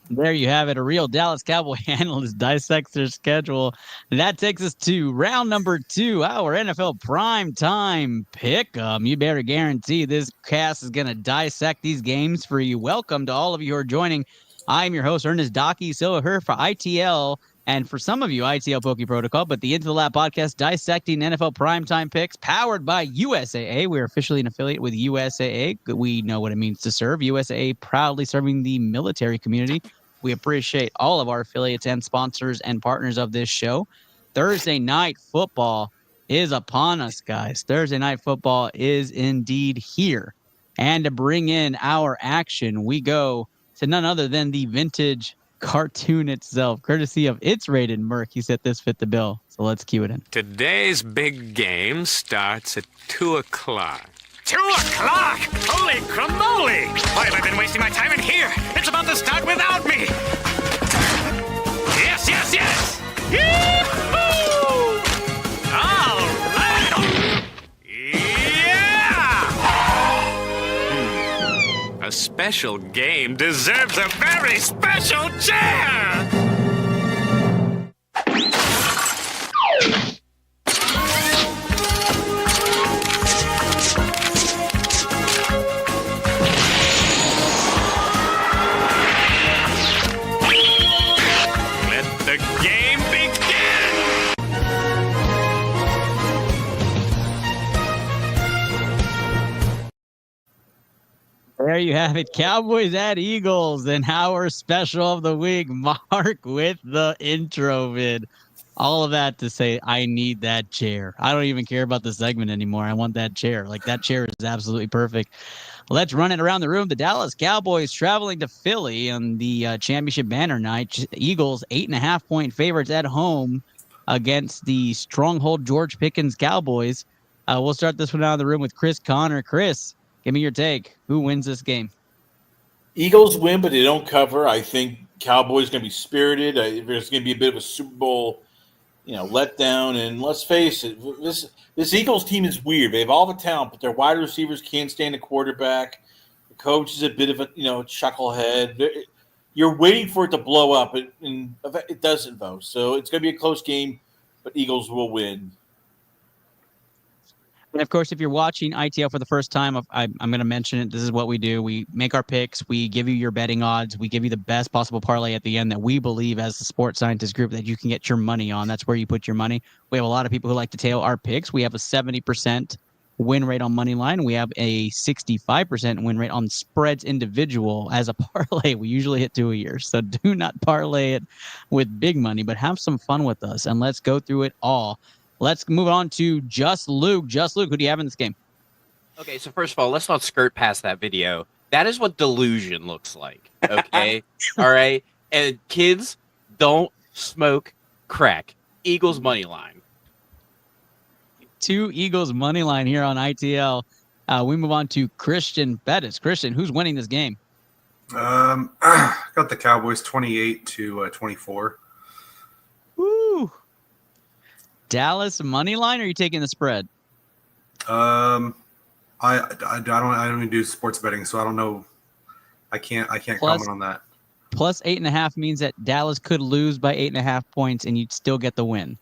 There you have it. A real Dallas Cowboy analyst dissects their schedule. And that takes us to round number 2, our NFL Primetime Pick'em. You better guarantee this cast is going to dissect these games for you. Welcome to all of you who are joining. I'm your host, Ernest Docky Silva here for ITL, and for some of you, ITL Poke Protocol, but the Into the Lab podcast dissecting NFL primetime picks powered by USAA. We're officially an affiliate with USAA. We know what it means to serve. USAA proudly serving the military community. We appreciate all of our affiliates and sponsors and partners of this show. Thursday night football is upon us, guys. Thursday night football is indeed here. And to bring in our action, we go to none other than the vintage cartoon itself, courtesy of It's Rated Merc. He said this fit the bill. So let's cue it in. Today's big game starts at 2 o'clock. 2 o'clock? Holy cramoly! Why have I been wasting my time in here? It's about to start without me! Yes, yes, yes! Yee-hoo! All right! A special game deserves a very special chair! Let the game begin! There you have it. Cowboys at Eagles, and our special of the week, Mark with the intro vid. All of that to say, I need that chair. I don't even care about the segment anymore. I want that chair. Like, that chair is absolutely perfect. Let's run it around the room. The Dallas Cowboys traveling to Philly on the championship banner night. Eagles 8.5-point favorites at home against the stronghold George Pickens Cowboys. We'll start this one out of the room with Chris Connor. Chris, give me your take. Who wins this game? Eagles win, but they don't cover. I think Cowboys going to be spirited. There's going to be a bit of a Super Bowl, letdown. And let's face it, this Eagles team is weird. They have all the talent, but their wide receivers can't stand a quarterback. The coach is a bit of a chucklehead. You're waiting for it to blow up, and it doesn't, though. So it's going to be a close game, but Eagles will win. And, of course, if you're watching ITL for the first time, I'm going to mention it. This is what we do. We make our picks. We give you your betting odds. We give you the best possible parlay at the end that we believe as the sports scientist group that you can get your money on. That's where you put your money. We have a lot of people who like to tail our picks. We have a 70% win rate on Moneyline. We have a 65% win rate on spreads individual as a parlay. We usually hit 2 a year. So do not parlay it with big money, but have some fun with us. And let's go through it all. Let's move on to Just Luke. Just Luke, who do you have in this game? Okay, so first of all, let's not skirt past that video. That is what delusion looks like, okay? All right? And kids, don't smoke crack. Eagles money line. 2 Eagles money line here on ITL. We move on to Christian Bettis. Christian, who's winning this game? Got the Cowboys 28-24. Woo! Dallas money line, or are you taking the spread? I don't even do sports betting, so I don't know. I can't comment on that. Plus 8.5 means that Dallas could lose by 8.5 points, and you'd still get the win.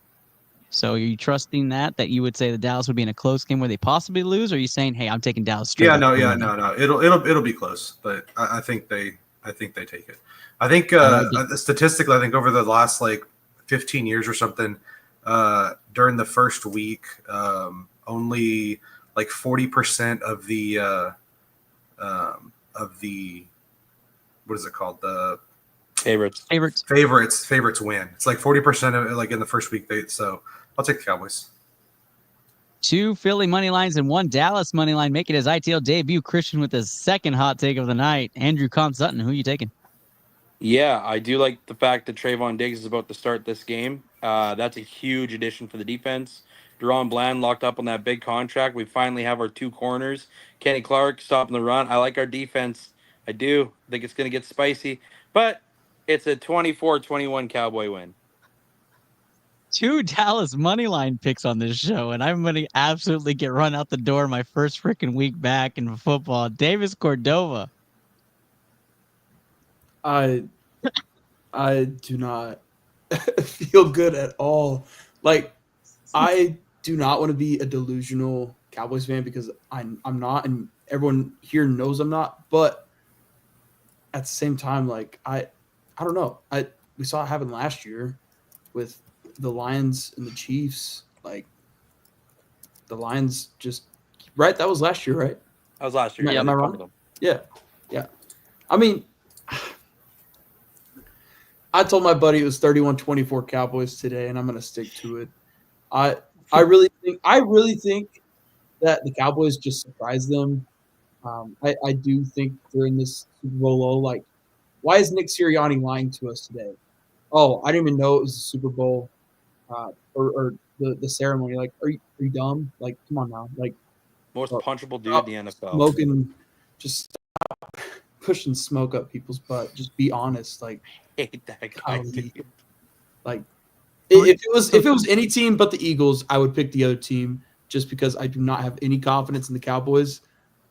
So are you trusting that you would say the Dallas would be in a close game where they possibly lose? Or are you saying, hey, I'm taking Dallas straight? No. It'll be close, but I think they take it. I think statistically, I think over the last 15 years or something, during the first week, only 40% of the what is it called? The favorites win. It's 40% of it, in the first week. So I'll take the Cowboys. 2 Philly money lines and 1 Dallas money line making his ITL debut. Christian with his second hot take of the night. Andrew Sutton, who are you taking? Yeah, I do like the fact that Trayvon Diggs is about to start this game. That's a huge addition for the defense. Deron Bland locked up on that big contract. We finally have our 2 corners. Kenny Clark stopping the run. I like our defense. I do. I think it's going to get spicy. But it's a 24-21 Cowboy win. 2 Dallas money line picks on this show, and I'm going to absolutely get run out the door my first freaking week back in football. Davis Cordova. I do not feel good at all. I do not want to be a delusional Cowboys fan because I'm not, and everyone here knows I'm not. But at the same time, I don't know. We saw it happen last year with the Lions and the Chiefs. The Lions right. That was last year, right? That was last year. Yeah, am I wrong? Yeah. I mean, I told my buddy it was 31-24 Cowboys today, and I'm going to stick to it. I really think that the Cowboys just surprised them. I do think during this Super Bowl low, why is Nick Sirianni lying to us today? Oh, I didn't even know it was a Super Bowl or the ceremony. Are you dumb? Come on now. Most punchable dude in the NFL. Smoking, just stop pushing smoke up people's butt. Just be honest. Hate that guy. If it was any team but the Eagles, I would pick the other team just because I do not have any confidence in the Cowboys.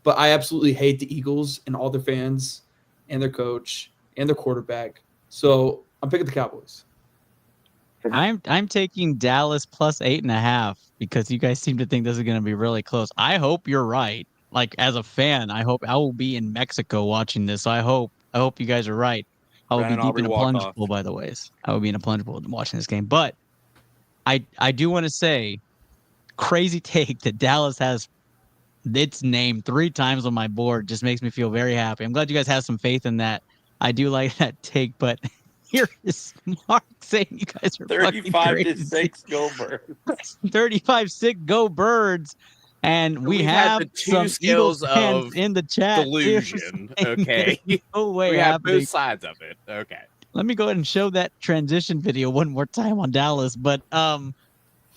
But I absolutely hate the Eagles and all their fans and their coach and their quarterback. So I'm picking the Cowboys. I'm taking Dallas plus 8.5 because you guys seem to think this is going to be really close. I hope you're right. As a fan, I hope I will be in Mexico watching this. So I hope you guys are right. I will be deep in a plunge pool, by the ways. I will be in a plunge pool watching this game. But I do want to say, crazy take that Dallas has its name 3 times on my board just makes me feel very happy. I'm glad you guys have some faith in that. I do like that take, but here is Mark saying you guys are 35-6 go Birds. 35-6 go Birds. And we have the 2 some skills Eagles fans of in the chat. delusion. Okay. No way we have happening. both sides of it. Okay. Let me go ahead and show that transition video one more time on Dallas. But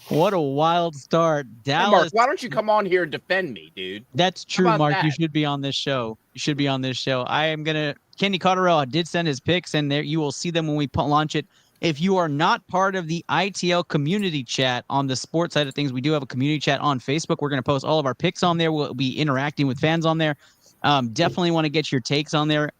what a wild start. Dallas. Hey Mark, why don't you come on here and defend me, dude? That's true, How about Mark. that? You should be on this show. I am going to Kenny Cotterell did send his picks, and there you will see them when we launch it. If you are not part of the ITL community chat on the sports side of things, we do have a community chat on Facebook. We're going to post all of our picks on there. We'll be interacting with fans on there. Definitely want to get your takes on there.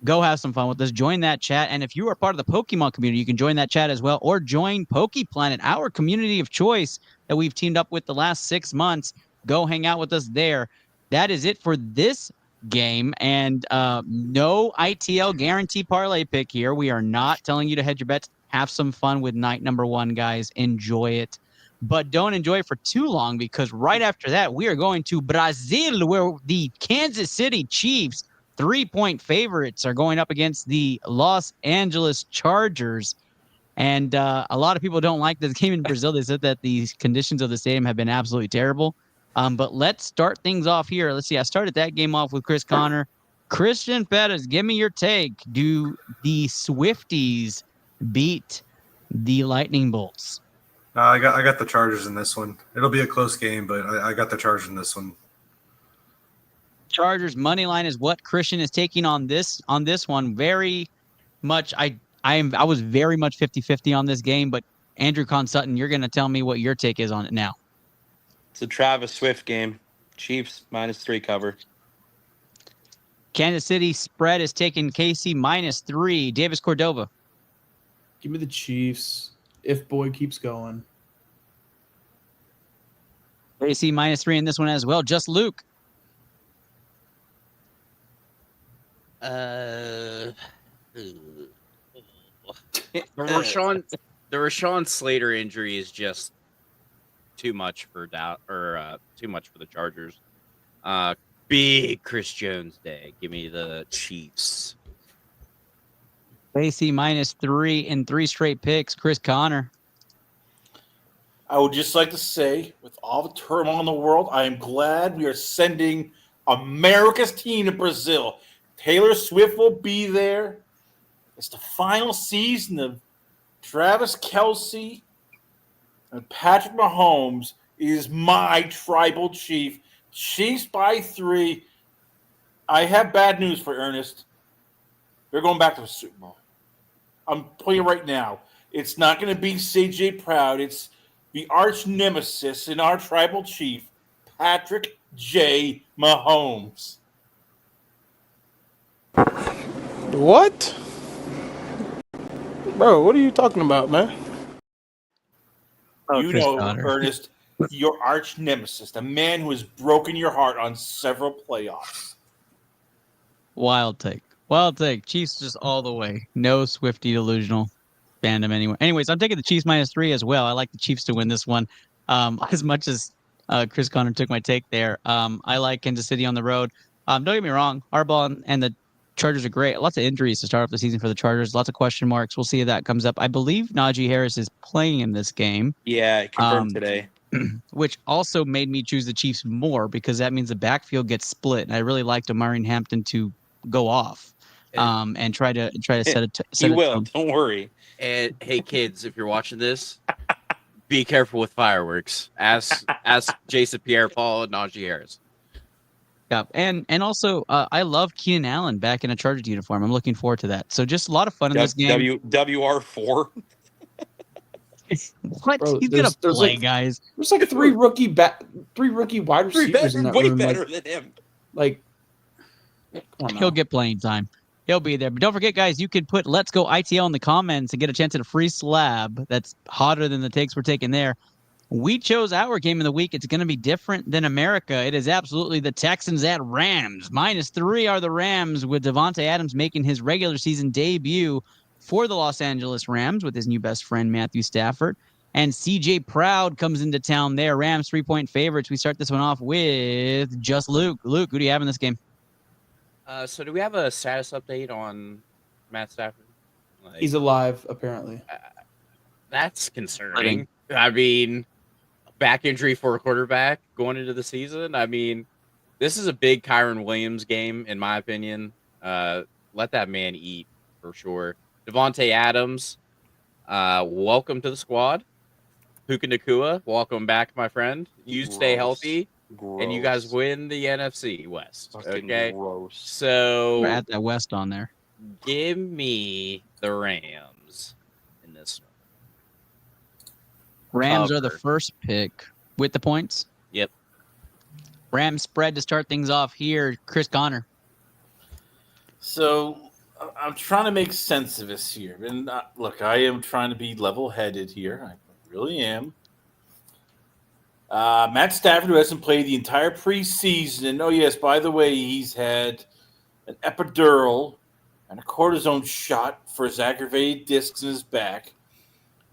Go have some fun with us. Join that chat. And if you are part of the Pokemon community, you can join that chat as well, or join PokePlanet, our community of choice that we've teamed up with the last 6 months. Go hang out with us there. That is it for this game, and no ITL guarantee parlay pick here. We are not telling you to hedge your bets. Have some fun with night number 1, guys. Enjoy it, but don't enjoy it for too long, because right after that we are going to Brazil, where the Kansas City Chiefs, 3-point favorites, are going up against the Los Angeles Chargers. And a lot of people don't like this game in Brazil. They said that the conditions of the stadium have been absolutely terrible. But let's start things off here. Let's see. I started that game off with Chris Connor. Christian Pettis, give me your take. Do the Swifties beat the Lightning Bolts? I got the Chargers in this one. It'll be a close game, but I got the Chargers in this one. Chargers money line is what Christian is taking on this one. Very much. I was very much 50-50 on this game, but Andrew Sutton, you're going to tell me what your take is on it now. It's a Travis Swift game. Chiefs -3 cover. Kansas City spread is taking KC -3. Davis Cordova. Give me the Chiefs if Boyd keeps going. AC -3 in this one as well. Just Luke. The Rashawn Slater injury is just too much for too much for the Chargers. Big Chris Jones day. Give me the Chiefs. AC -3 in 3 straight picks. Chris Connor. I would just like to say, with all the turmoil in the world, I am glad we are sending America's team to Brazil. Taylor Swift will be there. It's the final season of Travis Kelce and Patrick Mahomes is my tribal chief. Chiefs by 3. I have bad news for Ernest. They're going back to the Super Bowl. I'm telling you right now. It's not going to be C.J. Proud. It's the arch nemesis in our tribal chief, Patrick J. Mahomes. What? Bro, what are you talking about, man? You know, Ernest, your arch nemesis, the man who has broken your heart on several playoffs. Wild take. Chiefs just all the way. No Swiftie delusional fandom anywhere. Anyways, I'm taking the Chiefs -3 as well. I like the Chiefs to win this one. As much as Chris Connor took my take there. I like Kansas City on the road. Don't get me wrong. Harbaugh and the Chargers are great. Lots of injuries to start off the season for the Chargers. Lots of question marks. We'll see if that comes up. I believe Najee Harris is playing in this game. Yeah, confirmed today. Which also made me choose the Chiefs more because that means the backfield gets split. And I really liked Amari Hampton to go off and try to set it. He will. Don't worry. And hey, kids, if you're watching this, be careful with fireworks. Ask Jason Pierre-Paul and Najee Harris. Yeah, and also I love Keenan Allen back in a Chargers uniform. I'm looking forward to that. So just a lot of fun in this game. WR4. What? Bro, He's gonna play, like, guys. There's like three rookie wide receivers in that way room. better like, than him. Like, come on now. He'll get playing time. He'll be there. But don't forget, guys, you can put Let's Go ITL in the comments and get a chance at a free slab that's hotter than the takes we're taking there. We chose our game of the week. It's going to be different than America. It is absolutely the Texans at Rams. -3 are the Rams, with Davante Adams making his regular season debut for the Los Angeles Rams with his new best friend, Matthew Stafford. And CJ Proud comes into town there. Rams 3-point favorites. We start this one off with just Luke. Luke, who do you have in this game? So do we have a status update on Matt Stafford? He's alive, apparently. That's concerning. I mean, back injury for a quarterback going into the season. I mean, this is a big Kyron Williams game, in my opinion. Let that man eat for sure. Davante Adams, welcome to the squad. Puka Nacua, welcome back, my friend. You stay healthy, and you guys win the NFC West. Okay, so We're at that West on there. Give me the Rams in this one. Rams are the first pick with the points. Yep. Rams spread to start things off here. Chris Connor. So I'm trying to make sense of this here. And look, I am trying to be level-headed here. I really am. Matt Stafford, who hasn't played the entire preseason. And, oh, yes, by the way, he's had an epidural and a cortisone shot for his aggravated discs in his back,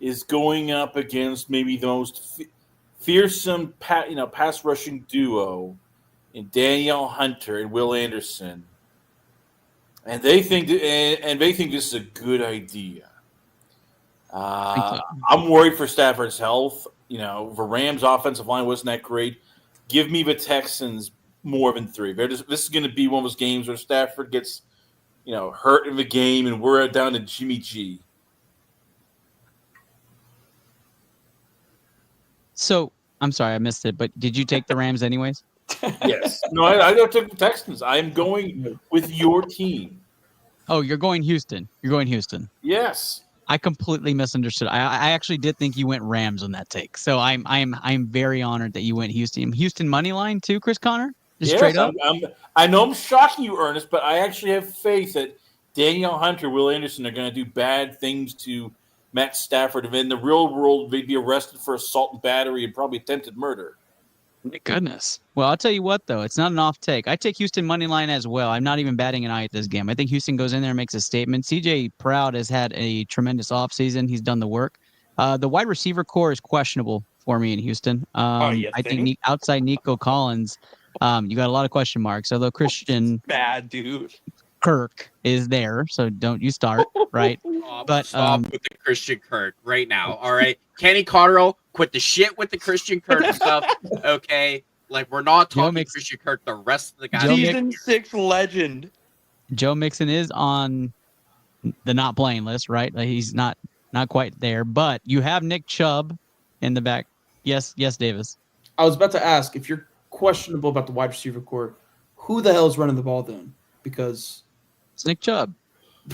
is going up against maybe the most fearsome pass rushing duo in Danielle Hunter and Will Anderson. And they think this is a good idea. I'm worried for Stafford's health. The Rams' offensive line wasn't that great. Give me the Texans more than 3. This is going to be one of those games where Stafford gets, hurt in the game, and we're down to Jimmy G. So, I'm sorry, I missed it, but did you take the Rams anyways? Yes. No, I took the Texans. I am going with your team. Oh, you're going Houston. You're going Houston. Yes. I completely misunderstood. I actually did think you went Rams on that take. So I'm very honored that you went Houston. Houston money line too, Chris Connor? Just yes, straight up? I know I'm shocking you, Ernest, but I actually have faith that Danielle Hunter, Will Anderson are going to do bad things to Matt Stafford. And in the real world, they'd be arrested for assault and battery and probably attempted murder. My goodness. Well, I'll tell you what, though. It's not an off take. I take Houston money line as well. I'm not even batting an eye at this game. I think Houston goes in there and makes a statement. CJ Proud has had a tremendous offseason. He's done the work. The wide receiver core is questionable for me in Houston. I think outside Nico Collins, you got a lot of question marks. Although Christian Bad dude. Kirk is there, so don't you start, right? Stop with the Christian Kirk right now. All right, Kenny Cotterill, quit the shit with the Christian Kirk stuff. Okay, like we're not talking Christian Kirk. The rest of the guys. Season 6 legend. Joe Mixon is on the not playing list, right? Like he's not quite there, but you have Nick Chubb in the back. Yes, Davis. I was about to ask if you're questionable about the wide receiver core, who the hell is running the ball then? Because it's Nick Chubb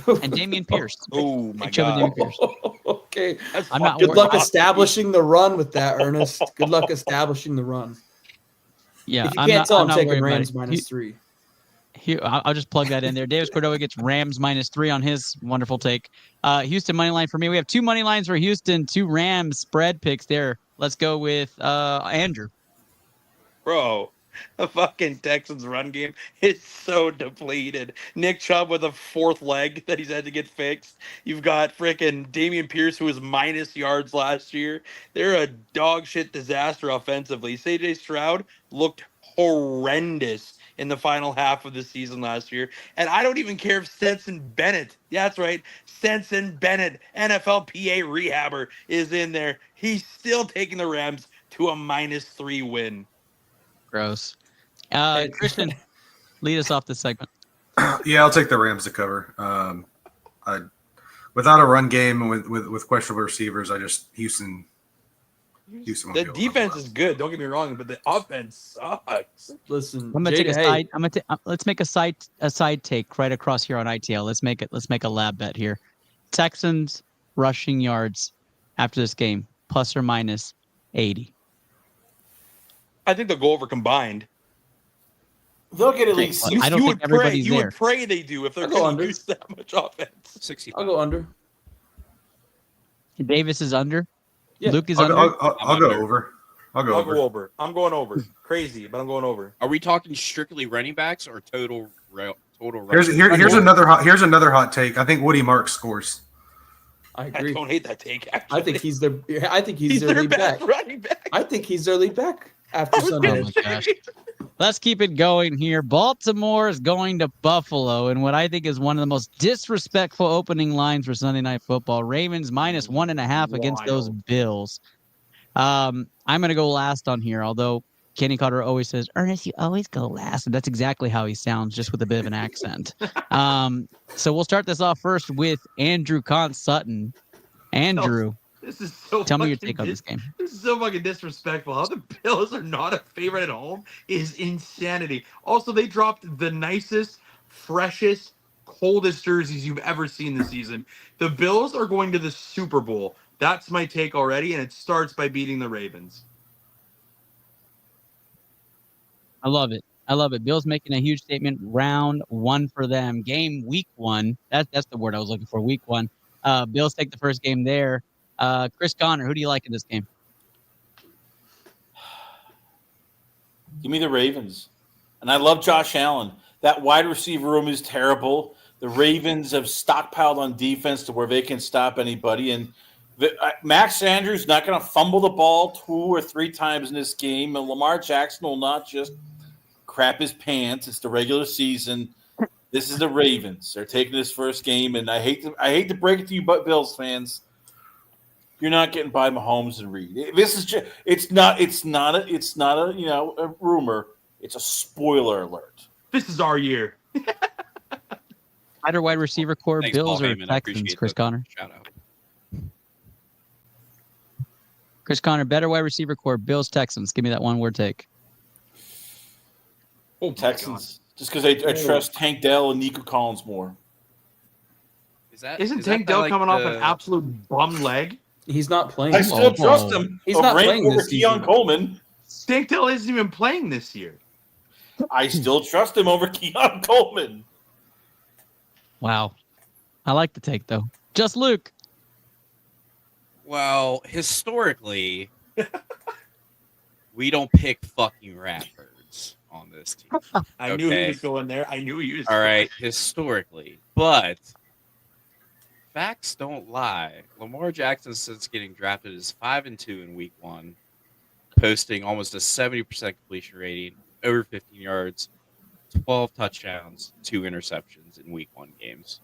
and Dameon Pierce. Oh my Nick Chubb and God. Dameon Pierce. Okay, I'm not good worried luck about establishing the run with that, Ernest. Good luck establishing the run. Yeah, if you can't tell, I'm not taking worried about Rams it. -3. Here, I'll just plug that in there. Davis Cordova gets Rams -3 on his wonderful take. Houston money line for me. We have 2 money lines for Houston, 2 Rams spread picks there. Let's go with Andrew. Bro, the fucking Texans run game is so depleted. Nick Chubb with a 4th leg that he's had to get fixed. You've got freaking Dameon Pierce, who was minus yards last year. They're a dog shit disaster offensively. CJ Stroud looked horrendous in the final half of the season last year. And I don't even care if Stetson Bennett, that's right, Stetson Bennett, NFLPA rehabber, is in there. He's still taking the Rams to a -3 win. Gross. Christian, lead us off this segment. Yeah, I'll take the Rams to cover. Without a run game and with questionable receivers, Houston. The defense is good. Don't get me wrong, but the offense sucks. Listen, I'm gonna take a side. Let's make a side take right across here on ITL. Let's make a lab bet here. Texans rushing yards after this game ±80. I think they'll go over combined. They'll get at least. I don't think everybody's there. You would pray they do if they're going to use that much offense. 60. I'll go under. Davis is under. Yeah. Luke is I'll under. I'll go over. I'll go over. I'm going over. Crazy, but I'm going over. Are we talking strictly running backs or total? Here's another hot take. I think Woody Marks scores. I agree. I don't hate that take. Actually. I think he's their lead best back. running back. I think he's their lead back after Sunday. Oh my gosh. Let's keep it going here. Baltimore is going to Buffalo, and what I think is one of the most disrespectful opening lines for Sunday Night Football. Ravens -1.5 against those Bills. I'm going to go last on here, although Kenny Carter always says, Ernest, you always go last. And that's exactly how he sounds, just with a bit of an accent. So we'll start this off first with Andrew Sutton. Andrew. This is so. Tell me your take on this game. This is so fucking disrespectful. How the Bills are not a favorite at home is insanity. Also, they dropped the nicest, freshest, coldest jerseys you've ever seen this season. The Bills are going to the Super Bowl. That's my take already, and it starts by beating the Ravens. I love it. Bills making a huge statement. Round 1 for them. Game week 1. That's the word I was looking for. Week 1. Bills take the first game there. Chris Connor, who do you like in this game? Give me the Ravens. And I love Josh Allen. That wide receiver room is terrible. The Ravens have stockpiled on defense to where they can stop anybody. And Max Andrews not going to fumble the ball 2 or 3 times in this game. And Lamar Jackson will not just crap his pants. It's the regular season. This is the Ravens. They're taking this first game. And I hate to break it to you, but Bills fans, you're not getting by Mahomes and Reed. This is just it's not a rumor. It's a spoiler alert. This is our year. Either wide receiver core, Thanks, Bills Paul or Heyman. I Texans, appreciate Chris the Connor. Shout out. Chris Connor, better wide receiver core, Bills, Texans. Give me that one word take. Texans. Just because I trust Tank Dell and Nico Collins more. Isn't Tank Dell coming off an absolute bum leg? He's not playing. I still trust him. He's not playing over this season. Keon Coleman. Tank Dell isn't even playing this year. I still trust him over Keon Coleman. Wow. I like the take, though. Just Luke. Well, historically, we don't pick fucking ratbirds on this team. I knew he was going there. I knew he was. All right, historically, but facts don't lie. Lamar Jackson, since getting drafted, is 5-2 in Week 1, posting almost a 70% completion rating, over 15 yards, 12 touchdowns, 2 interceptions in Week 1 games.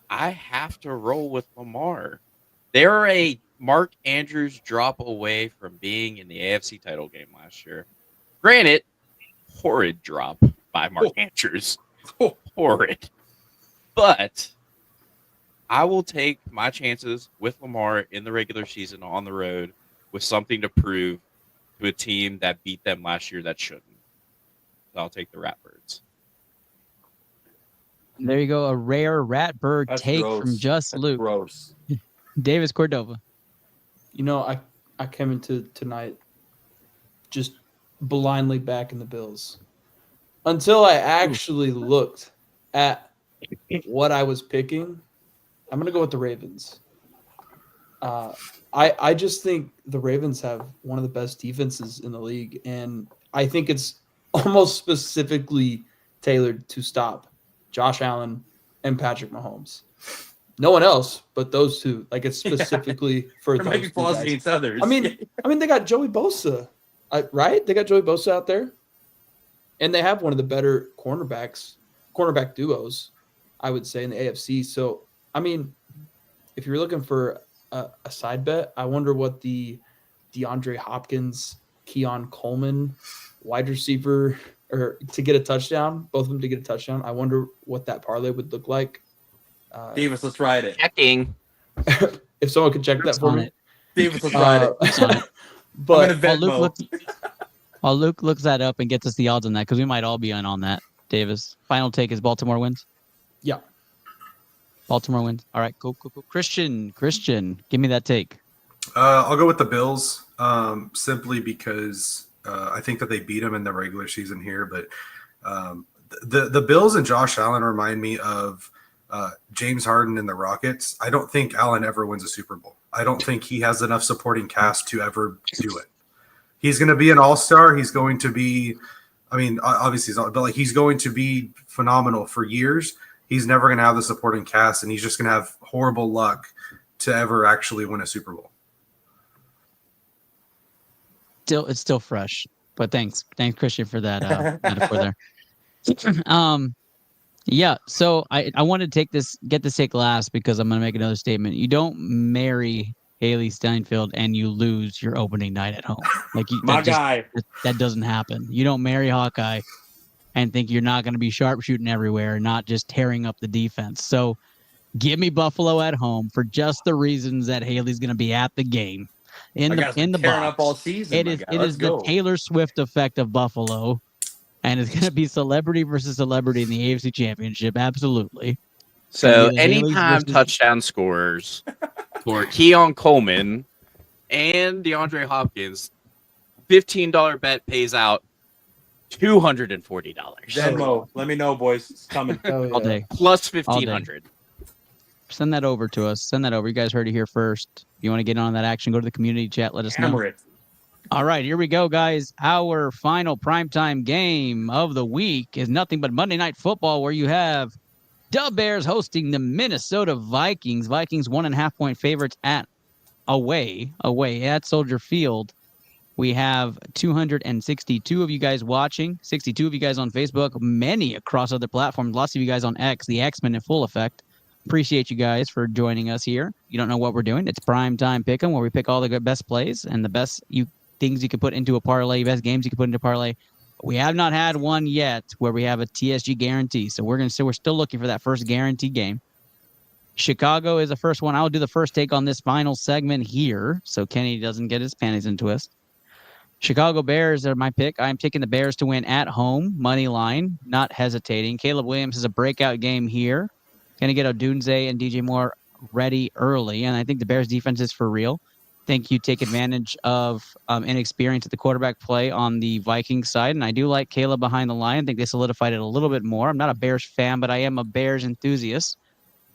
I have to roll with Lamar. They're a Mark Andrews drop away from being in the AFC title game last year. Granted, horrid drop by Mark Andrews. Horrid. But I will take my chances with Lamar in the regular season on the road with something to prove to a team that beat them last year that shouldn't. So I'll take the Ratbirds. There you go. A rare Ratbird take from Just Luke. Gross. Davis Cordova. You know, I came into tonight just blindly backing the Bills until I actually looked at what I was picking. I'm going to go with the Ravens. I just think the Ravens have one of the best defenses in the league, and I think it's almost specifically tailored to stop Josh Allen and Patrick Mahomes. No one else but those two. Like, it's specifically for there those might be two flaws guys. against others. I mean, they got Joey Bosa, right? They got Joey Bosa out there, and they have one of the better cornerback duos, I would say, in the AFC. So, I mean, if you're looking for a side bet, I wonder what the DeAndre Hopkins, Keon Coleman, wide receiver, or to get a touchdown, both of them to get a touchdown. I wonder what that parlay would look like. Davis, let's ride it. Checking. If someone could check that for me. Davis, let's ride it. But while Luke looks that up and gets us the odds on that, because we might all be on that, Davis. Final take is Baltimore wins? Yeah. Baltimore wins. All right, cool. Christian, give me that take. I'll go with the Bills, simply because I think that they beat them in the regular season here. But the Bills and Josh Allen remind me of James Harden and the Rockets. I don't think Allen ever wins a Super Bowl. I don't think he has enough supporting cast to ever do it. He's going to be an all-star. He's going to be, I mean, obviously, he's going to be phenomenal for years. He's never going to have the supporting cast, and he's just going to have horrible luck to ever actually win a Super Bowl. It's still fresh, but thanks Christian for that metaphor there. Yeah, so I wanted to get this take last because I'm going to make another statement. You don't marry Haley Steinfeld and you lose your opening night at home. Like that doesn't happen. You don't marry Hawkeye and think you're not going to be sharpshooting everywhere, not just tearing up the defense. So give me Buffalo at home for just the reasons that Haley's going to be at the game in the box. Up all season, it is the Taylor Swift effect of Buffalo. And it's going to be celebrity versus celebrity in the AFC Championship. Absolutely. So anytime touchdown scorers for Keon Coleman and DeAndre Hopkins, $15 bet pays out $240. Venmo, let me know, boys. It's coming. All day. Plus $1,500. Send that over to us. Send that over. You guys heard it here first. If you want to get on that action, go to the community chat. Let us know. Hammer it. All right, here we go, guys. Our final primetime game of the week is nothing but Monday Night Football, where you have the Bears hosting the Minnesota Vikings. Vikings 1.5-point favorites away at Soldier Field. We have 262 of you guys watching, 62 of you guys on Facebook, many across other platforms, lots of you guys on X, the X-Men in full effect. Appreciate you guys for joining us here. You don't know what we're doing. It's Primetime Pick'em, where we pick all the good best plays and the best things you could put into a parlay, best games you could put into a parlay. We have not had one yet where we have a TSG guarantee. So we're still looking for that first guarantee game. Chicago is the first one. I'll do the first take on this final segment here, so Kenny doesn't get his panties in a twist. Chicago Bears are my pick. I'm taking the Bears to win at home, money line, not hesitating. Caleb Williams has a breakout game here. Going to get Odunze and DJ Moore ready early, and I think the Bears defense is for real. Think you take advantage of inexperience at the quarterback play on the Vikings side. And I do like Caleb behind the line. I think they solidified it a little bit more. I'm not a Bears fan, but I am a Bears enthusiast.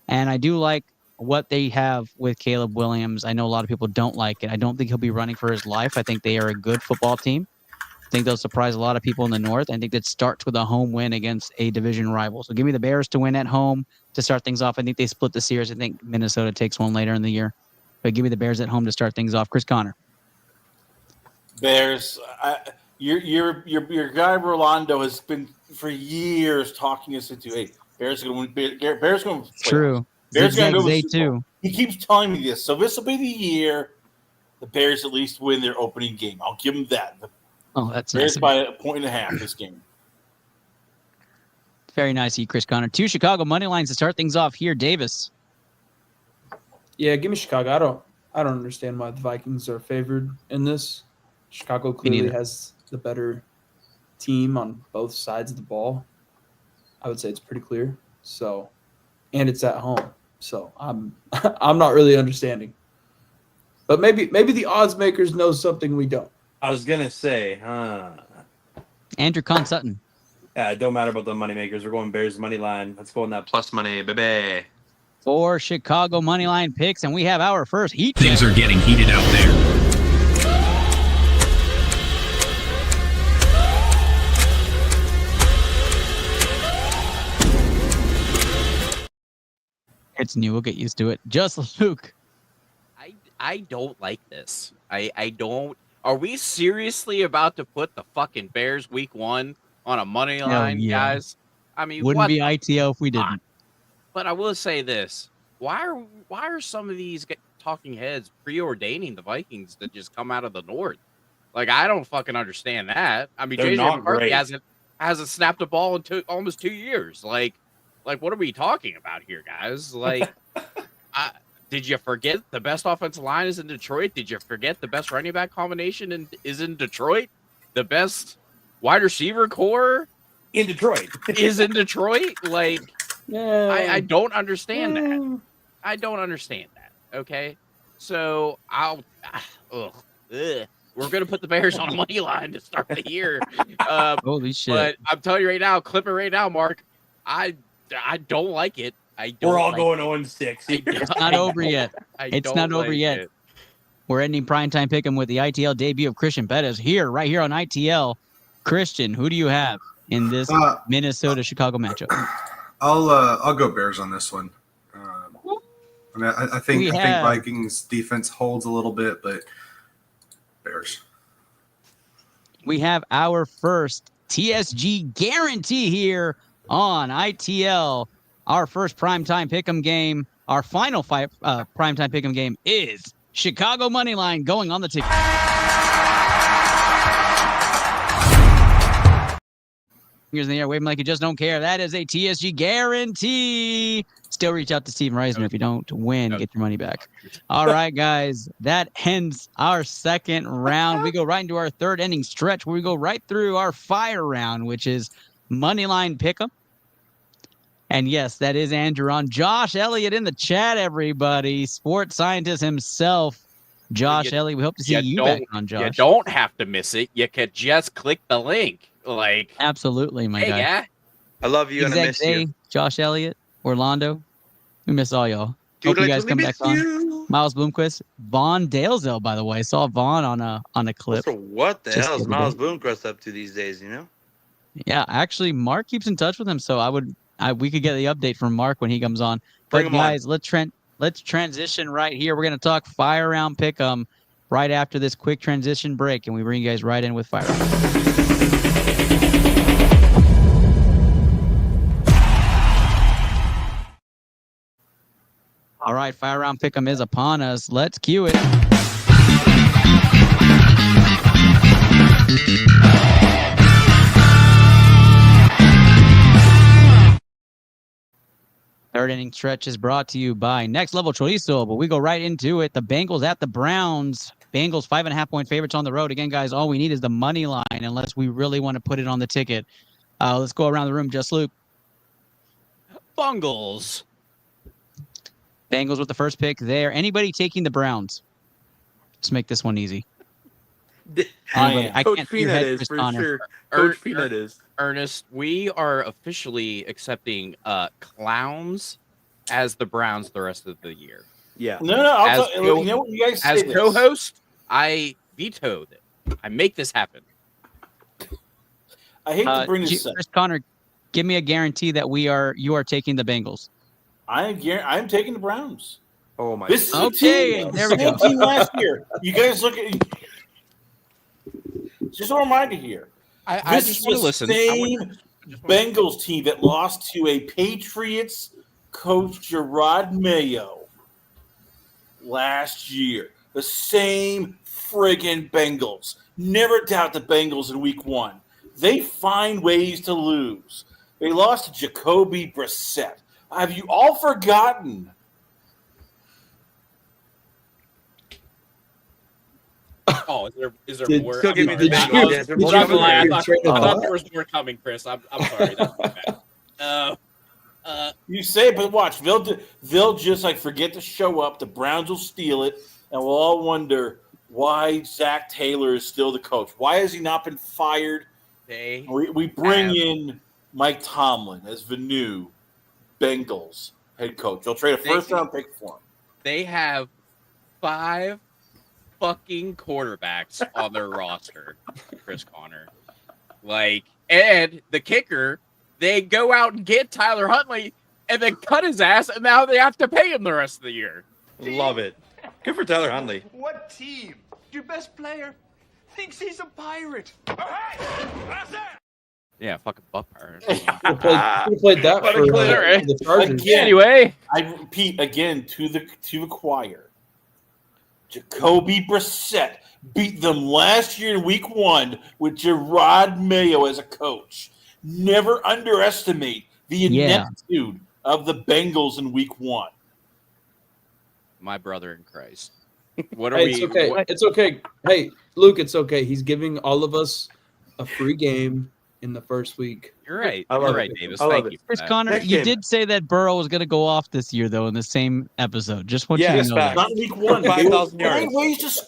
And I do like what they have with Caleb Williams, I know a lot of people don't like it. I don't think he'll be running for his life. I think they are a good football team. I think they'll surprise a lot of people in the North. I think that starts with a home win against a division rival. So give me the Bears to win at home to start things off. I think they split the series. I think Minnesota takes one later in the year. But give me the Bears at home to start things off. Chris Connor. Bears. Your guy Rolando has been for years talking us into, hey, Bears are going to win. Bears are going to. True. Bears are going to go to the Zigzag Super Bowl. too. He keeps telling me this, so this will be the year the Bears at least win their opening game. I'll give them that. The that's Bears nice. by a point and a half this game. Very nice of you, Chris Connor. 2 Chicago money lines to start things off here. Davis. Yeah, give me Chicago. I don't understand why the Vikings are favored in this. Chicago clearly has the better team on both sides of the ball. I would say it's pretty clear. So, and it's at home. So I'm not really understanding. But maybe the odds makers know something we don't. I was gonna say, Andrew Conn Sutton. Yeah, it don't matter about the money makers. We're going Bears money line. Let's go on that plus money, baby. 4 Chicago money line picks, and we have our first heat. Things are getting heated out there. It's new. We'll get used to it. Just Luke. I don't like this. I don't. Are we seriously about to put the fucking Bears week 1 on a money line, guys? I mean, Wouldn't be ITL if we didn't. But I will say this: why are some of these talking heads preordaining the Vikings to just come out of the North? Like, I don't fucking understand that. I mean, They're JJ not McCarthy great. hasn't snapped a ball in almost 2 years. Like, what are we talking about here, guys? Like, did you forget the best offensive line is in Detroit? Did you forget the best running back combination is in Detroit? The best wide receiver core in Detroit is in Detroit? Like, yeah. I don't understand that. I don't understand that. Okay, so we're gonna put the Bears on a money line to start the year. Holy shit! But I'm telling you right now, clip it right now, Mark. I don't like it. We're all going 0-6. It's not over yet. It's not over yet. We're ending primetime pick'em with the ITL debut of Christian Bettis right here on ITL. Christian, who do you have in this Minnesota-Chicago matchup? I'll go Bears on this one. I mean, I think Vikings defense holds a little bit, but Bears. We have our first TSG guarantee here on ITL. Our first primetime pick'em game, our final primetime pick'em game is Chicago Moneyline going on the ticket. Fingers in the air, waving like you just don't care. That is a TSG guarantee. Still reach out to Steve Reisner if you don't win, get your money back. All right, guys, that ends our second round. We go right into our third inning stretch where we go right through our fire round, which is Moneyline pick'em. And yes, that is Andrew on. Josh Elliott in the chat, everybody. Sports scientist himself. Josh Elliott, we hope to see you back on, Josh. You don't have to miss it. You could just click the link. Like, absolutely, my guy. Yeah. I love you and I miss you. Josh Elliott, Orlando. We miss all y'all. Hope you guys come back on. Miles Bloomquist. Vaughn Dalesville, by the way. I saw Vaughn on a clip. So what the hell is Miles Bloomquist up to these days, you know? Yeah, actually, Mark keeps in touch with him, so we could get the update from Mark when he comes on. But guys, let's transition right here. We're going to talk Fire Round Pick'em right after this quick transition break, and we bring you guys right in with Fire Round. All right, Fire Round Pick'em is upon us. Let's cue it. Third inning stretch is brought to you by Next Level Chorizo, but we go right into it. The Bengals at the Browns. Bengals 5.5-point favorites on the road. Again, guys, all we need is the money line unless we really want to put it on the ticket. Let's go around the room. Just Luke. Bungles. Bengals with the first pick there. Anybody taking the Browns? Let's make this one easy. Coach Peanut is for sure. Coach Peanut is. Ernest, we are officially accepting clowns as the Browns the rest of the year. Yeah. No. You know what you guys say as this. co-host, I vetoed it. I make this happen. I hate to bring this up. Chris Connor, give me a guarantee that you are taking the Bengals. I'm taking the Browns. Oh my! This is okay, the there we go. team last year. You guys look at. Just a reminder here. I just want to listen. Same Bengals team that lost to a Patriots coach, Gerard Mayo, last year. The same friggin' Bengals. Never doubt the Bengals in week 1. They find ways to lose. They lost to Jacoby Brissett. Have you all forgotten? Oh, is there more? Still give me the I thought there was more coming, Chris. I'm sorry. That's my bad. You say, but watch. They'll just like forget to show up. The Browns will steal it, and we'll all wonder why Zach Taylor is still the coach. Why has he not been fired? We bring in Mike Tomlin as the new Bengals head coach. They'll trade a first-round pick for him. They have 5 fucking quarterbacks on their roster, Chris Connor. And the kicker, they go out and get Tyler Huntley and then cut his ass, and now they have to pay him the rest of the year. Love it. Good for Tyler Huntley. What team? Your best player thinks he's a pirate. Yeah, fucking butt pirate. We played that for the Chargers. Again, anyway, I repeat again to the choir. Jacoby Brissett beat them last year in week 1 with Gerard Mayo as a coach. Never underestimate the ineptitude of the Bengals in week 1. My brother in Christ. What are Hey, we? it's okay. It's okay. Hey, Luke, it's okay. He's giving all of us a free game in the first week. You're right. I love You're right, it. Davis. I love Thank it. you. for Chris that. Connor, Next you game. did say that Burrow was going to go off this year, though, in the same episode. Just want you to know that. Not week 1. 5,000 yards.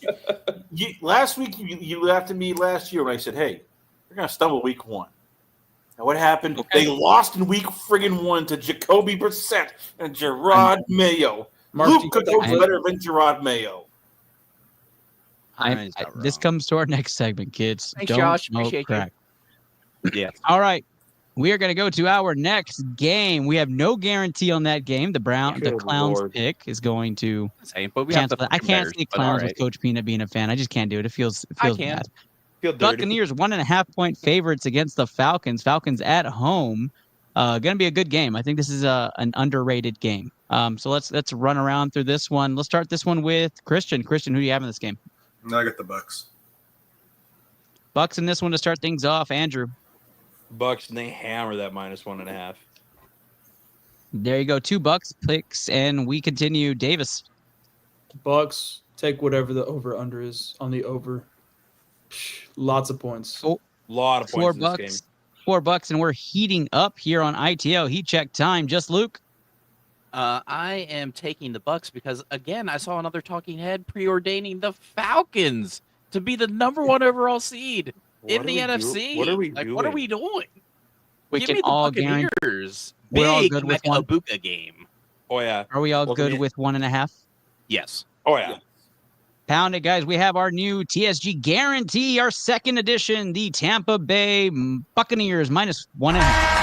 Last week you laughed at me last year when I said, "Hey, you're going to stumble week 1." And what happened? Okay. They lost in week friggin' 1 to Jacoby Brissett and Gerard Mayo. Luke could coach better than Gerard Mayo. This comes to our next segment, kids. Thanks, Don't Josh. smoke Appreciate you. crack. Yeah. All right. We are going to go to our next game. We have no guarantee on that game. The Clowns Lord. pick is going to But we have cancel the that. I can't say Clowns with Coach Peanut being a fan. I just can't do it. It feels bad. Feel dirty. Buccaneers 1.5 point favorites against the Falcons. Falcons at home. Going to be a good game. I think this is an underrated game. So let's run around through this one. Let's start this one with Christian. Christian, who do you have in this game? I got the Bucks. Bucks in this one to start things off. Andrew. Bucks, and they hammer that -1.5. There you go. 2 Bucks picks, and we continue. Davis. Bucks, take whatever the over-under is on the over. Lots of points. Lot of points in this game. $4, and we're heating up here on ITL. Heat check time. Just Luke. I am taking the Bucks because, again, I saw another talking head preordaining the Falcons to be the number 1 overall seed in the NFC. What are we doing? What are we doing? We Give can me the all Buccaneers. We're all Big good with Mecca one. Abuka game. Oh, yeah. Are we all good with 1.5? Yes. Oh, yeah. Pound it, guys. We have our new TSG guarantee, our second edition, the Tampa Bay Buccaneers -1.5.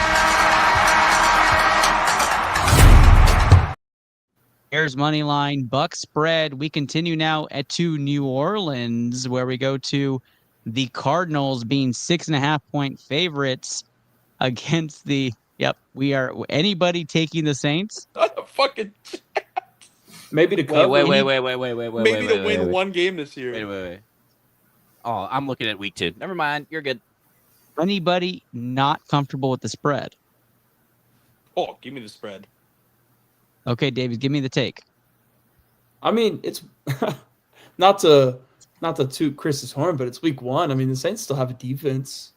Here's Moneyline, Bucks spread. We continue now to New Orleans, where we go to the Cardinals being 6.5 point favorites against the. Yep, we are. Anybody taking the Saints? Not a fucking. Maybe to cover. Wait. Maybe to win one game this year. Wait. Oh, I'm looking at week 2. Never mind. You're good. Anybody not comfortable with the spread? Oh, give me the spread. Okay, David, give me the take. I mean, it's not to toot Chris's horn, but it's week 1. I mean, the Saints still have a defense,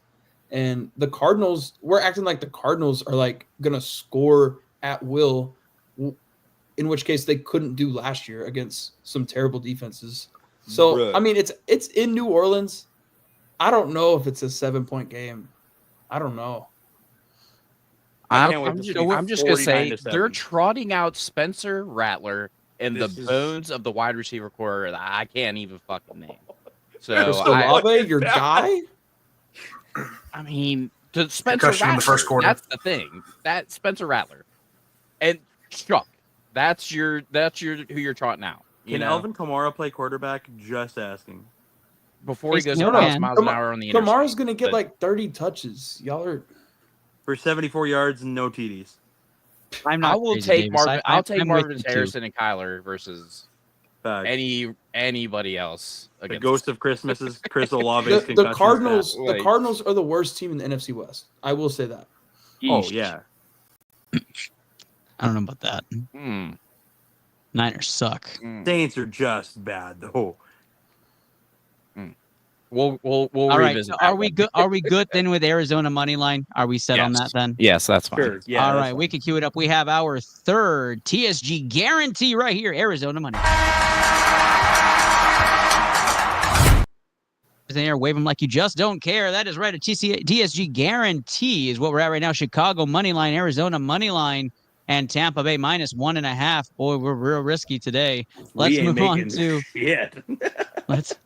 and the Cardinals. We're acting like the Cardinals are like gonna score at will, in which case they couldn't do last year against some terrible defenses. So Bruh. I mean, it's in New Orleans. I don't know if it's a 7-point game. I don't know. I'm just gonna say they're trotting out Spencer Rattler and the bones of the wide receiver core that I can't even fucking name. So Olave, your guy. I mean, to Spencer Concussion Rattler, in the first quarter. That's the thing. That Spencer Rattler and Chuck. That's your who you're trotting out. Can Alvin Kamara play quarterback? Just asking. Before he goes 1,000 miles an hour on the interstate. Kamara's gonna get like 30 touches. Y'all are for 74 yards and no TDs. I will take Marvin. I'll take Marvin Harrison and Kyler versus anybody else. The ghost of Christmas is Chris Olave. The Cardinals. The Cardinals are the worst team in the NFC West. I will say that. Oh yeah. I don't know about that. Niners suck. Saints are just bad though. We'll All revisit. right. Are we good? Are we good then with Arizona money line? Are we set on that then? Yes, that's fine. Sure. Yeah. All right, we can cue it up. We have our third TSG guarantee right here. Arizona money. There, wave them like you just don't care. That is right. A TSG guarantee is what we're at right now. Chicago money line, Arizona money line, and Tampa Bay -1.5. Boy, we're real risky today. Let's move on to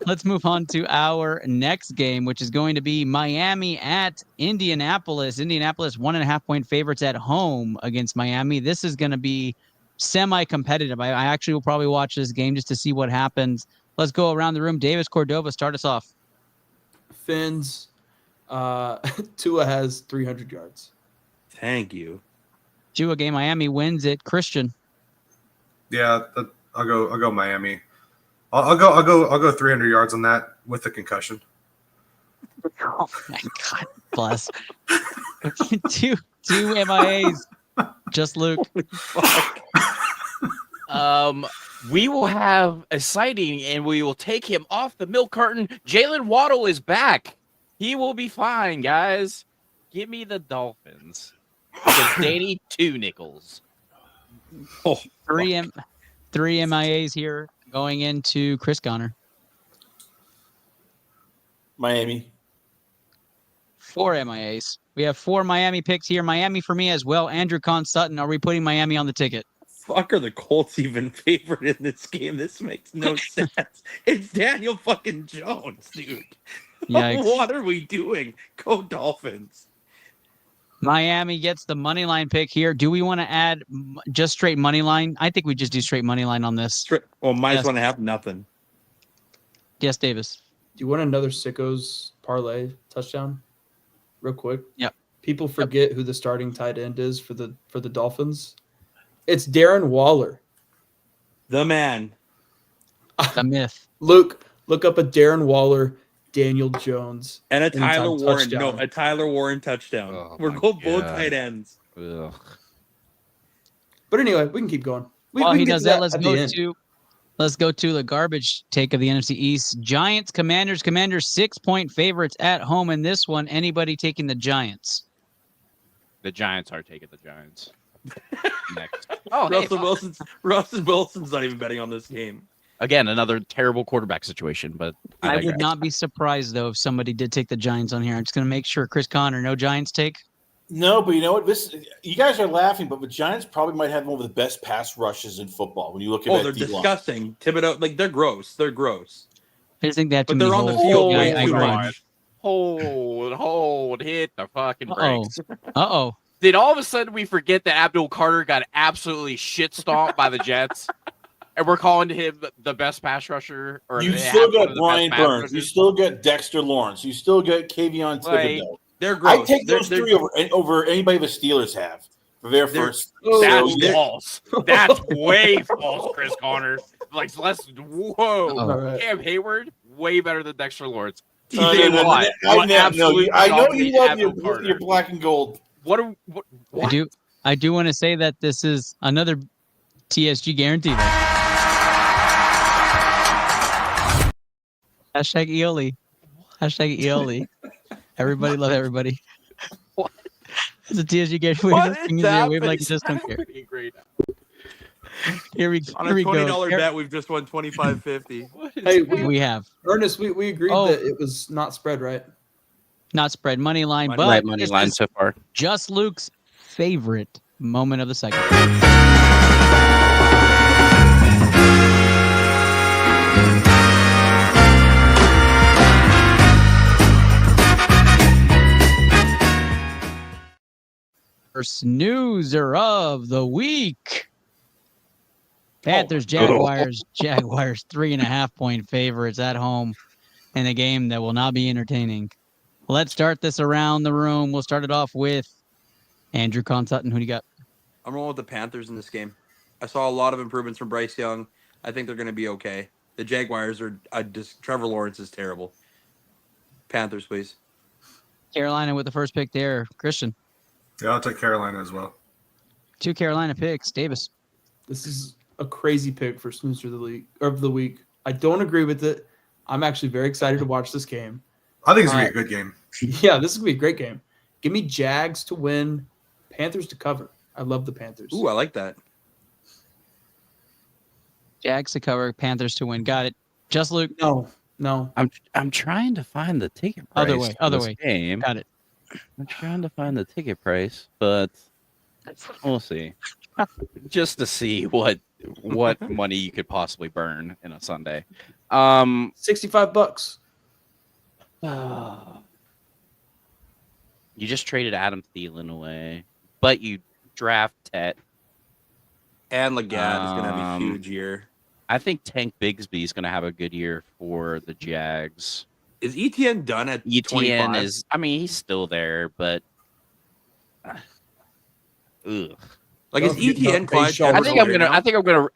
let's move on to our next game, which is going to be Miami at Indianapolis. Indianapolis 1.5-point favorites at home against Miami. This is going to be semi-competitive. I actually will probably watch this game just to see what happens. Let's go around the room. Davis Cordova, start us off. Fins. Tua has 300 yards. Thank you. Tua game. Miami wins it. Christian. Yeah, I'll go Miami. I'll go 300 yards on that with the concussion. Oh my God, bless. two MIAs. Just Luke. We will have a sighting, and we will take him off the milk carton. Jalen Waddle is back. He will be fine, guys. Give me the Dolphins. Against Danny Two Nickels. Three MIAs here going into Chris Conner. Miami. 4 MIAs. We have 4 Miami picks here. Miami for me as well. Andrew Sutton. Are we putting Miami on the ticket? Fuck, are the Colts even favored in this game? This makes no sense. It's Daniel fucking Jones, dude. Yikes. What are we doing? Go Dolphins. Miami gets the money line pick here. Do we want to add just straight money line? I think we just do straight money line on this. Well, minus 1.5, nothing. Yes, Davis. Do you want another Sickos parlay touchdown? Real quick. Yep. People forget who the starting tight end is for the Dolphins. It's Darren Waller. The man. The myth. Luke, look up a Darren Waller, Daniel Jones. And a Tyler Warren. Touchdown. No, a Tyler Warren touchdown. Oh, We're going both tight ends. Ugh. But anyway, we can keep going. While we he can does get that, let's go to the garbage take of the NFC East. Giants, Commanders, 6-point favorites at home in this one. Anybody taking the Giants? The Giants are taking the Giants. Next. Russell Wilson's not even betting on this game. Again, another terrible quarterback situation, but I would not be surprised though if somebody did take the Giants on here. I'm just going to make sure Chris Conner, no Giants take. No, but you know what? You guys are laughing, but the Giants probably might have one of the best pass rushes in football when you look at that. They're disgusting. Thibodeau, they're gross. They're gross. I just think they have to they're on the field way too much. Hold, hit the fucking brakes. Uh-oh. Did all of a sudden we forget that Abdul Carter got absolutely shit stomped by the Jets? And we're calling him the best pass rusher? Or you still got Brian Burns. You still got Dexter Lawrence. You still got Kavion Thibodeau. They're gross. I take those three over anybody the Steelers have for their first. That's false. That's way false, Chris Conner. Like, whoa. Cam Hayward, way better than Dexter Lawrence. I know you love your black and gold. What? I do want to say that this is another TSG guarantee. Hashtag Eoli. Hashtag Eoli. Everybody love everybody. What? It's a TSG guarantee. Wave like you just don't care. Here we On a $20 bet, we've just won $25.50. Hey, we have. Ernest, we agreed that it was not spread, right? Not spread money line, but right money line so far. Just Luke's favorite moment of the segment. Snoozer of the week. Panthers, Jaguars, Jaguars 3.5-point favorites at home in a game that will not be entertaining. Let's start this around the room. We'll start it off with Andrew Consutton. Who do you got? I'm rolling with the Panthers in this game. I saw a lot of improvements from Bryce Young. I think they're going to be okay. The Jaguars are Trevor Lawrence is terrible. Panthers, please. Carolina with the first pick there. Christian. Yeah, I'll take Carolina as well. 2 Carolina picks. Davis. This is a crazy pick for snoozer of the week. I don't agree with it. I'm actually very excited to watch this game. I think it's going to be a good game. Yeah, this is going to be a great game. Give me Jags to win, Panthers to cover. I love the Panthers. Ooh, I like that. Jags to cover, Panthers to win. Got it. Just Luke. No. I'm trying to find the ticket price. Other way. Game. Got it. I'm trying to find the ticket price, but we'll see. Just to see what money you could possibly burn in a Sunday. $65. You just traded Adam Thielen away, but you draft Tet. And Leggett is going to have a huge year. I think Tank Bigsby is going to have a good year for the Jags. Is ETN done at ETN 25? is, I mean, he's still there, but ugh. Like, is ETN Clyde? I think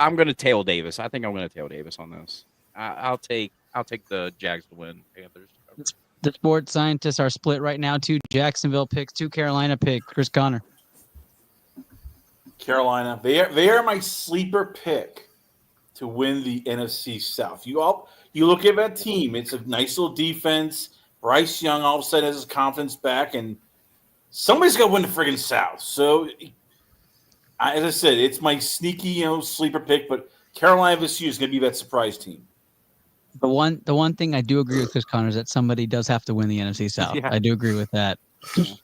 I'm gonna tail Davis. I think I'm gonna tail Davis on this. I'll take the Jags to win. Panthers. The sports scientists are split right now. 2 Jacksonville picks, 2 Carolina picks. Chris Connor. Carolina. They are my sleeper pick to win the NFC South. You look at that team. It's a nice little defense. Bryce Young all of a sudden has his confidence back, and somebody's got to win the friggin' South. So, as I said, it's my sneaky, sleeper pick. But Carolina this year is going to be that surprise team. The one thing I do agree with Chris Connor is that somebody does have to win the NFC South. Yeah. I do agree with that.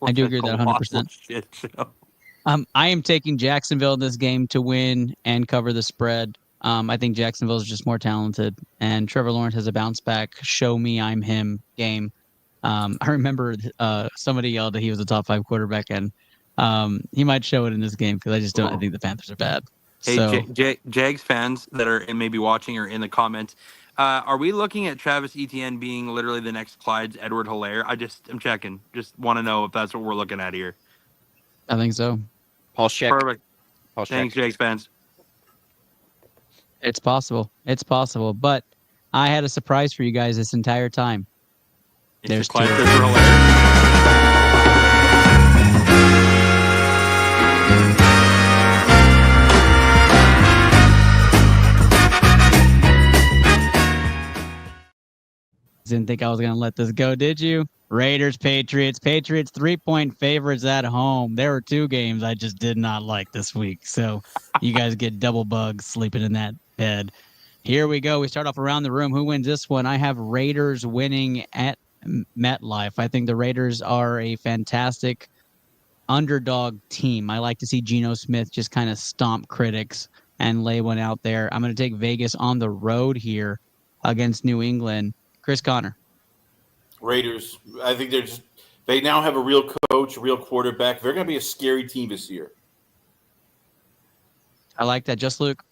I do agree with that 100%. I am taking Jacksonville in this game to win and cover the spread. I think Jacksonville is just more talented, and Trevor Lawrence has a bounce back, show me I'm him game. I remember somebody yelled that he was a top 5 quarterback, and he might show it in this game because I just don't. I think the Panthers are bad. Hey, So, Jags fans that are maybe watching or in the comments, are we looking at Travis Etienne being literally the next Clyde's Edward Hilaire? I'm checking. Just want to know if that's what we're looking at here. I think so. Paul check. Perfect. Thanks, Jags fans. It's possible. It's possible. But I had a surprise for you guys this entire time. There's Clyde 2. Edward Hilaire. Didn't think I was going to let this go, did you? Raiders, Patriots. Patriots 3-point favorites at home. There were 2 games I just did not like this week. So you guys get double bugs sleeping in that bed. Here we go. We start off around the room. Who wins this one? I have Raiders winning at MetLife. I think the Raiders are a fantastic underdog team. I like to see Geno Smith just kind of stomp critics and lay one out there. I'm going to take Vegas on the road here against New England. Chris Connor. Raiders. I think they now have a real coach, a real quarterback. They're going to be a scary team this year. I like that. Just Luke.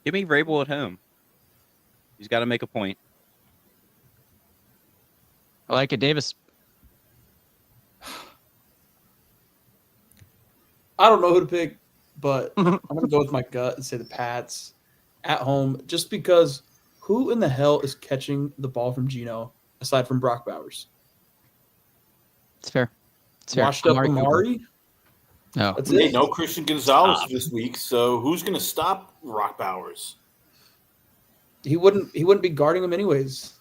Give me Vrabel at home. He's got to make a point. I like it. Davis. I don't know who to pick, but I'm going to go with my gut and say the Pats at home just because who in the hell is catching the ball from Geno aside from Brock Bowers? It's fair. It's fair. Washed up Amari? No. That's They it. no Christian Gonzalez this week, so who's going to stop Brock Bowers? He wouldn't be guarding him anyways.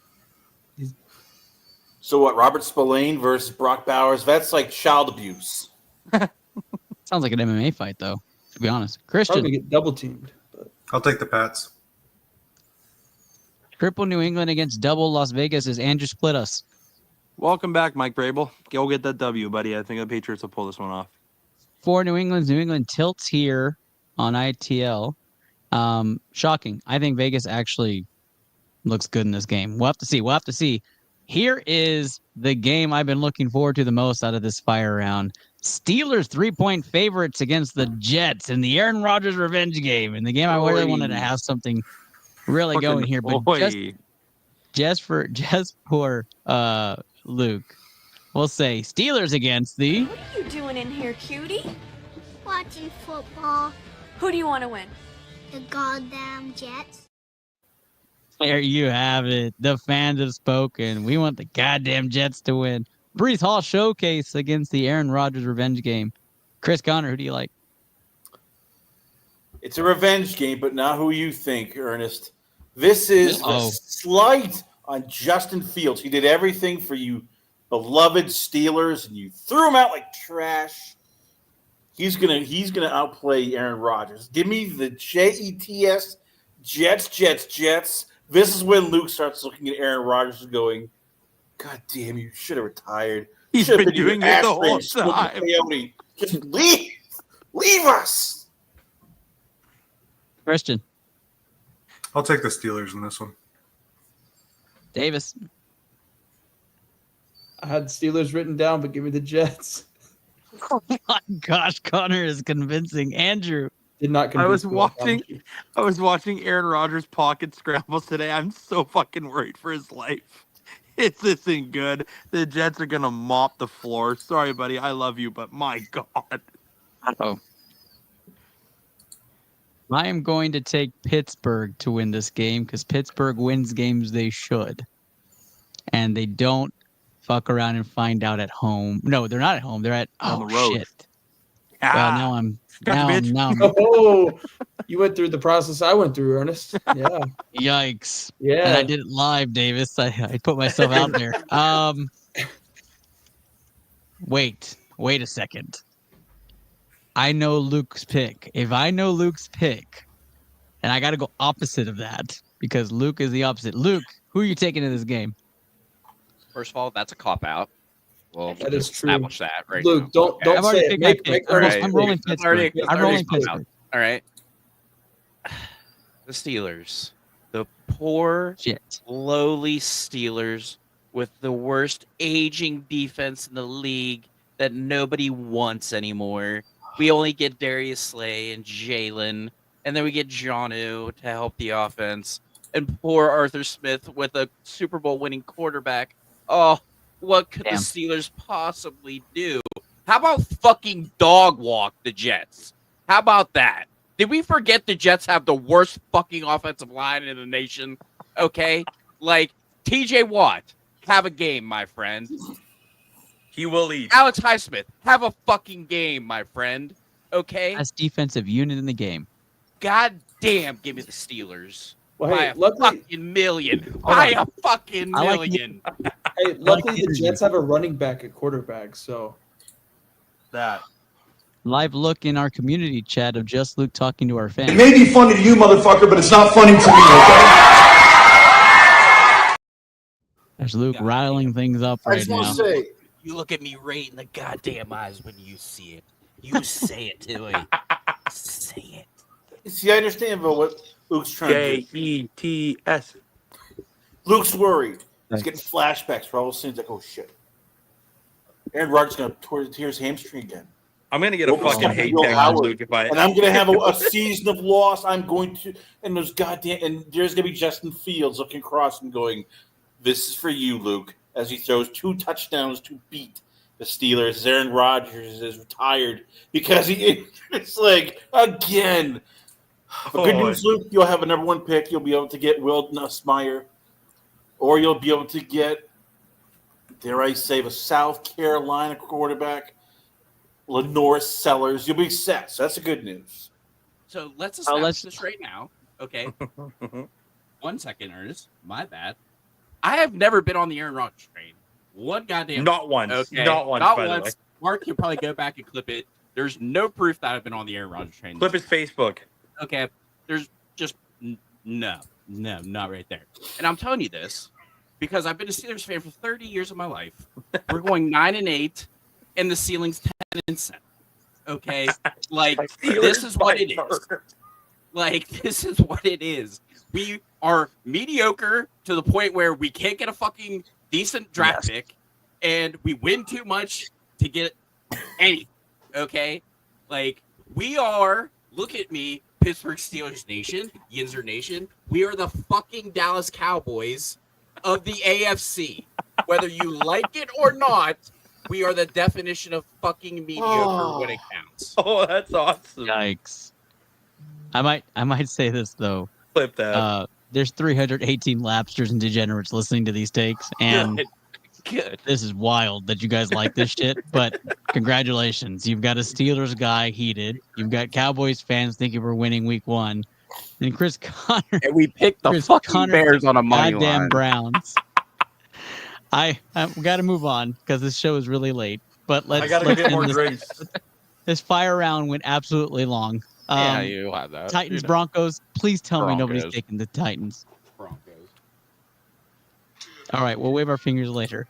So what, Robert Spillane versus Brock Bowers? That's like child abuse. Sounds like an MMA fight, though, to be honest. Probably Christian. gonna get double teamed. But I'll take the Pats. Triple New England against double Las Vegas is Andrew Split Us. Welcome back, Mike Vrabel. Go get that W, buddy. I think the Patriots will pull this one off. for New England. New England tilts here on ITL. Shocking. I think Vegas actually looks good in this game. We'll have to see. We'll have to see. Here is the game I've been looking forward to the most out of this fire round. Steelers 3-point favorites against the Jets in the Aaron Rodgers revenge game. In the game, I really wanted to have something really going here, but just for Luke, we'll say Steelers against the. What are you doing in here, cutie? Watching football. Who do you want to win? The goddamn Jets. There you have it. The fans have spoken. We want the goddamn Jets to win. Brees Hall showcase against the Aaron Rodgers revenge game. Chris Conner, who do you like? It's a revenge game, but not who you think, Ernest. This is a slight on Justin Fields. He did everything for you beloved Steelers, and you threw him out like trash. He's gonna outplay Aaron Rodgers. Give me the Jets, Jets. This is when Luke starts looking at Aaron Rodgers and going, God damn, you should have retired. He's been doing it the whole time. Just leave us. Christian. I'll take the Steelers in this one. Davis. I had Steelers written down, but give me the Jets. Oh my gosh, Connor is convincing. Andrew. Did not I was watching Aaron Rodgers' pocket scrambles today. I'm so fucking worried for his life. This isn't good. The Jets are gonna mop the floor. Sorry, buddy. I love you, but my God. Oh. I am going to take Pittsburgh to win this game because Pittsburgh wins games they should. And they don't fuck around and find out at home. No, they're not at home. They're at on the road. Shit. Well, now I'm Oh, you went through the process I went through, Ernest. Yeah. Yikes. Yeah. And I did it live, Davis. I put myself out there. Wait a second. I know Luke's pick. If I know Luke's pick, and I got to go opposite of that because Luke is the opposite. Luke, who are you taking in this game? First of all, that's a cop out. Well, that is true. Establish that right Luke, now. don't say it. Make I'm rolling Pittsburgh. I'm rolling Pittsburgh. All right. The Steelers. The poor, lowly Steelers with the worst aging defense in the league that nobody wants anymore. We only get Darius Slay and Jalen, and then we get Jonnu to help the offense. And poor Arthur Smith with a Super Bowl winning quarterback. Oh, what could the Steelers possibly do? How about fucking dog walk the Jets? How about that? Did we forget the Jets have the worst fucking offensive line in the nation? Okay? Like, TJ Watt, have a game, my friend. He will eat. Alex Highsmith, have a fucking game, my friend. Okay? Best defensive unit in the game. God damn, give me the Steelers. Well, by hey, a luckily, fucking million. By a fucking million. Hey, luckily the Jets have a running back at quarterback, so that. Live look in our community chat of just Luke talking to our fans. It may be funny to you, motherfucker, but it's not funny to me, okay? There's Luke rattling things up I right just now. want to say, You look at me right in the goddamn eyes when you see it. You say it to me. Say it. see, I understand about what Luke's trying to do. Jets. Luke's worried. He's getting flashbacks for all those things like, oh shit. Aaron Rodgers going to tear his hamstring again. I'm gonna get a fucking hate tag on Luke if I. And I'm gonna have a season of loss. I'm going to, and there's there's gonna be Justin Fields looking across and going, "This is for you, Luke." As he throws 2 touchdowns to beat the Steelers. Aaron Rodgers is retired because he injured his leg again. But good news, Luke, you'll have a number 1 pick. You'll be able to get Will Nussmeier, or you'll be able to get, dare I say, a South Carolina quarterback. Lenore Sellers, you'll be set. So that's the good news. So let's establish this right now. Okay. 1 second, Ernest. My bad. I have never been on the Aaron Rodgers train. One goddamn. Not once. Okay. Not once. By the way. Mark, you'll probably go back and clip it. There's no proof that I've been on the Aaron Rodgers train. Clip his Facebook. Okay. There's just no, not right there. And I'm telling you this because I've been a Steelers fan for 30 years of my life. We're going 9-8, and the ceiling's 10-7. Okay, like this is what it is. Like this is what it is. We are mediocre to the point where we can't get a fucking decent draft pick, and we win too much to get any. Okay, like we are. Look at me, Pittsburgh Steelers Nation, Yinzer Nation. We are the fucking Dallas Cowboys of the AFC. Whether you like it or not, we are the definition of fucking mediocre when it counts. Oh, that's awesome. Yikes. I might say this though. Flip that. There's 318 lapsters and degenerates listening to these takes, and Good. this is wild that you guys like this shit. But congratulations, you've got a Steelers guy heated. You've got Cowboys fans thinking we're winning Week 1, and Chris Connor. And we picked the fucking Bears on a money goddamn line. Browns. I got to move on because this show is really late. But let's get end more this. drinks. This fire round went absolutely long. Yeah, you have that. Titans, You know. Broncos. Please tell me nobody's Broncos. taking the Titans. Broncos. All right, we'll wave our fingers later.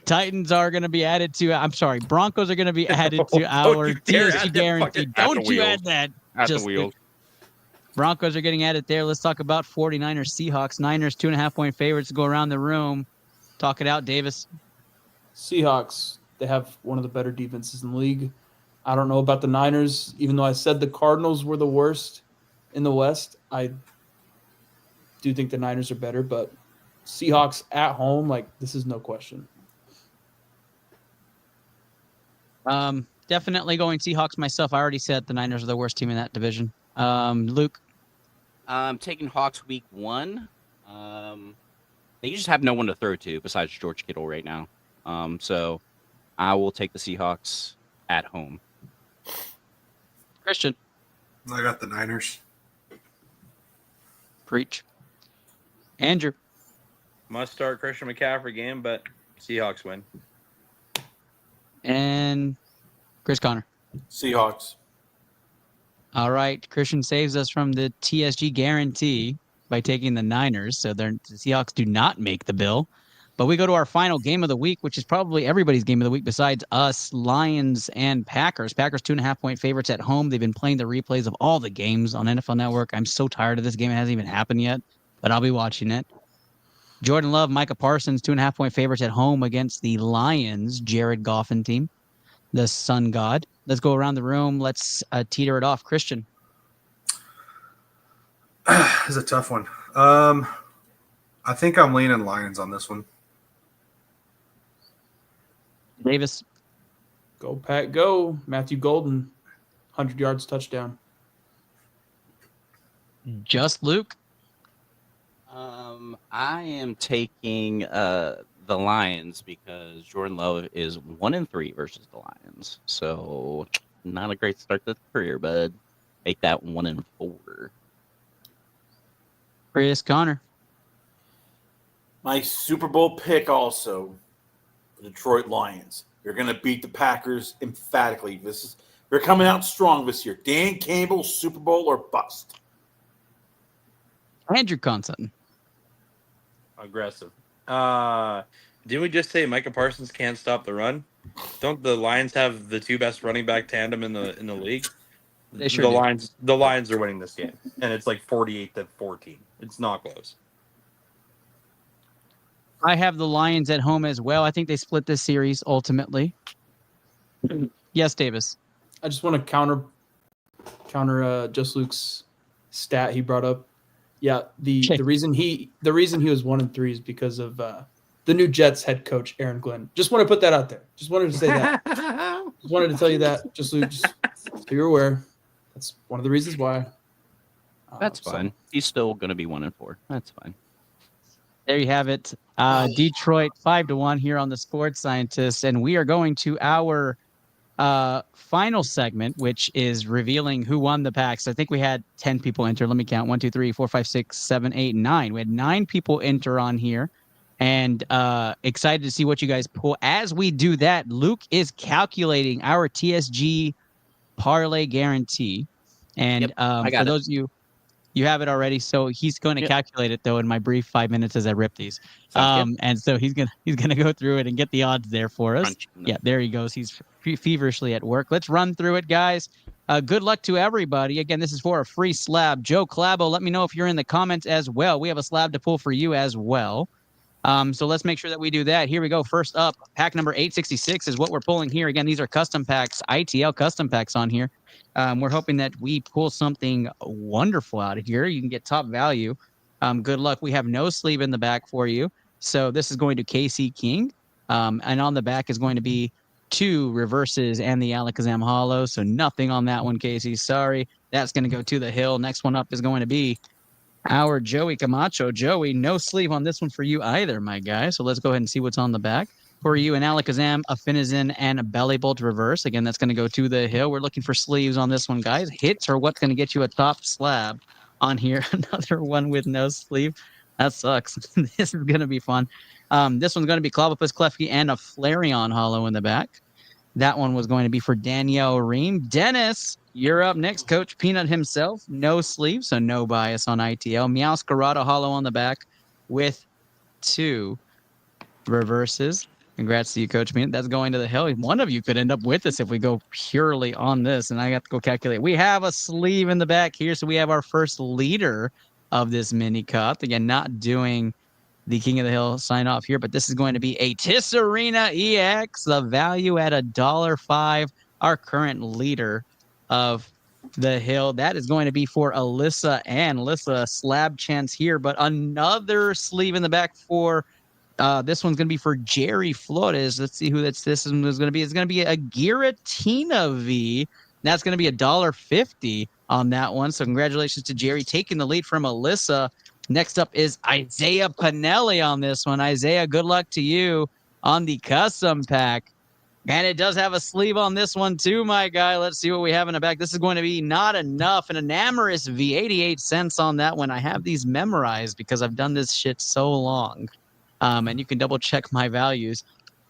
Titans are going to be added to. I'm sorry, Broncos are going to be added to our you dare TSG add that guarantee. fucking- Don't At the you wheels. add that? At the Just wheels. Broncos are getting added there. Let's talk about 49ers, Seahawks. Niners 2.5-point favorites to go around the room. Talk it out, Davis. Seahawks, they have one of the better defenses in the league. I don't know about the Niners, even though I said the Cardinals were the worst in the West. I do think the Niners are better, but Seahawks at home, like, this is no question. Definitely going Seahawks myself. I already said the Niners are the worst team in that division. Luke. I'm taking Hawks Week 1. They just have no one to throw to besides George Kittle right now. So I will take the Seahawks at home. Christian. I got the Niners. Preach. Andrew. Must start Christian McCaffrey game, but Seahawks win. And Chris Connor. Seahawks. All right. Christian saves us from the TSG guarantee by taking the Niners. So the Seahawks do not make the bill. But we go to our final game of the week, which is probably everybody's game of the week besides us, Lions and Packers. Packers 2.5-point favorites at home. They've been playing the replays of all the games on NFL Network. I'm so tired of this game. It hasn't even happened yet, but I'll be watching it. Jordan Love, Micah Parsons, 2.5-point favorites at home against the Lions, Jared Goffin team, the Sun God. Let's go around the room. Let's teeter it off. Christian. This is a tough one. I think I'm leaning Lions on this one. Davis. Go, Pack, go. Matthew Golden, 100 yards touchdown. Just Luke. I am taking the Lions because Jordan Love is 1-3 versus the Lions. So not a great start to the career, but make that 1-4. Chris Connor. My Super Bowl pick also, the Detroit Lions. You're going to beat the Packers emphatically. They're coming out strong this year. Dan Campbell, Super Bowl or bust. Andrew Conson. Aggressive. Didn't we just say Micah Parsons can't stop the run? Don't the Lions have the two best running back tandem in the league? They sure do. The Lions are winning this game, and it's like 48-14. It's not close. I have the Lions at home as well. I think they split this series ultimately. Yes, Davis. I just want to counter just Luke's stat he brought up. Yeah, the reason he was 1-3 is because of the new Jets head coach Aaron Glenn. Just want to put that out there. Just wanted to say that. Just wanted to tell you that. Just so you're aware. That's one of the reasons why. That's fine. He's still going to be 1-4. That's fine. There you have it. Detroit 5-1 here on the Sports Scientists, and we are going to our final segment, which is revealing who won the packs. I think we had 10 people enter. Let me count. 1, 2, 3, 4, 5, 6, 7, 8, 9. We had 9 people enter on here, and excited to see what you guys pull. As we do that, Luke is calculating our TSG parlay guarantee. And for those of you You have it already, so he's going to calculate it though in my brief 5 minutes as I rip these. Sounds And so he's gonna go through it and get the odds there for us. Yeah, there he goes. He's feverishly at work. Let's run through it, guys. Good luck to everybody. Again, this is for a free slab. Joe Clabo, let me know if you're in the comments as well. We have a slab to pull for you as well. So let's make sure that we do that. Here we go. First up, pack number 866 is what we're pulling here. Again, these are custom packs, ITL custom packs on here. We're hoping that we pull something wonderful out of here. You can get top value. Good luck. We have no sleeve in the back for you. So this is going to KC King. And on the back is going to be 2 reverses and the Alakazam Hollow. So nothing on that one, Casey. Sorry. That's going to go to the hill. Next one up is going to be our Joey Camacho. Joey, no sleeve on this one for you either, my guy. So let's go ahead and see what's on the back. For you, an Alakazam, a Finizen, and a Bellybolt reverse. Again, that's going to go to the hill. We're looking for sleeves on this one, guys. Hits are what's going to get you a top slab on here. Another one with no sleeve. That sucks. This is going to be fun. This one's going to be Clobbopus Klefki and a Flareon Hollow in the back. That one was going to be for Danielle Ream. Dennis, you're up next. Coach Peanut himself. No sleeve, so no bias on ITL. Meowscarada Hollow on the back with 2 reverses. Congrats to you, Coach Peanut. That's going to the hill. One of you could end up with this if we go purely on this, and I got to go calculate. We have a sleeve in the back here, so we have our first leader of this mini cup. Again, not doing the King of the Hill sign off here, but this is going to be a Tisserina EX, the value at $1.05, our current leader of the hill. That is going to be for Alyssa, and Alyssa slab chance here, but another sleeve in the back for this one's going to be for Jerry Flores. Let's see who this one is going to be. It's going to be a Giratina V. That's going to be $1.50 on that one. So congratulations to Jerry taking the lead from Alyssa. Next up is Isaiah Pinelli on this one. Isaiah, good luck to you on the custom pack. And it does have a sleeve on this one too, my guy. Let's see what we have in the back. This is going to be not enough. An Enamorous V, 88 cents on that one. I have these memorized because I've done this shit so long. And you can double check my values.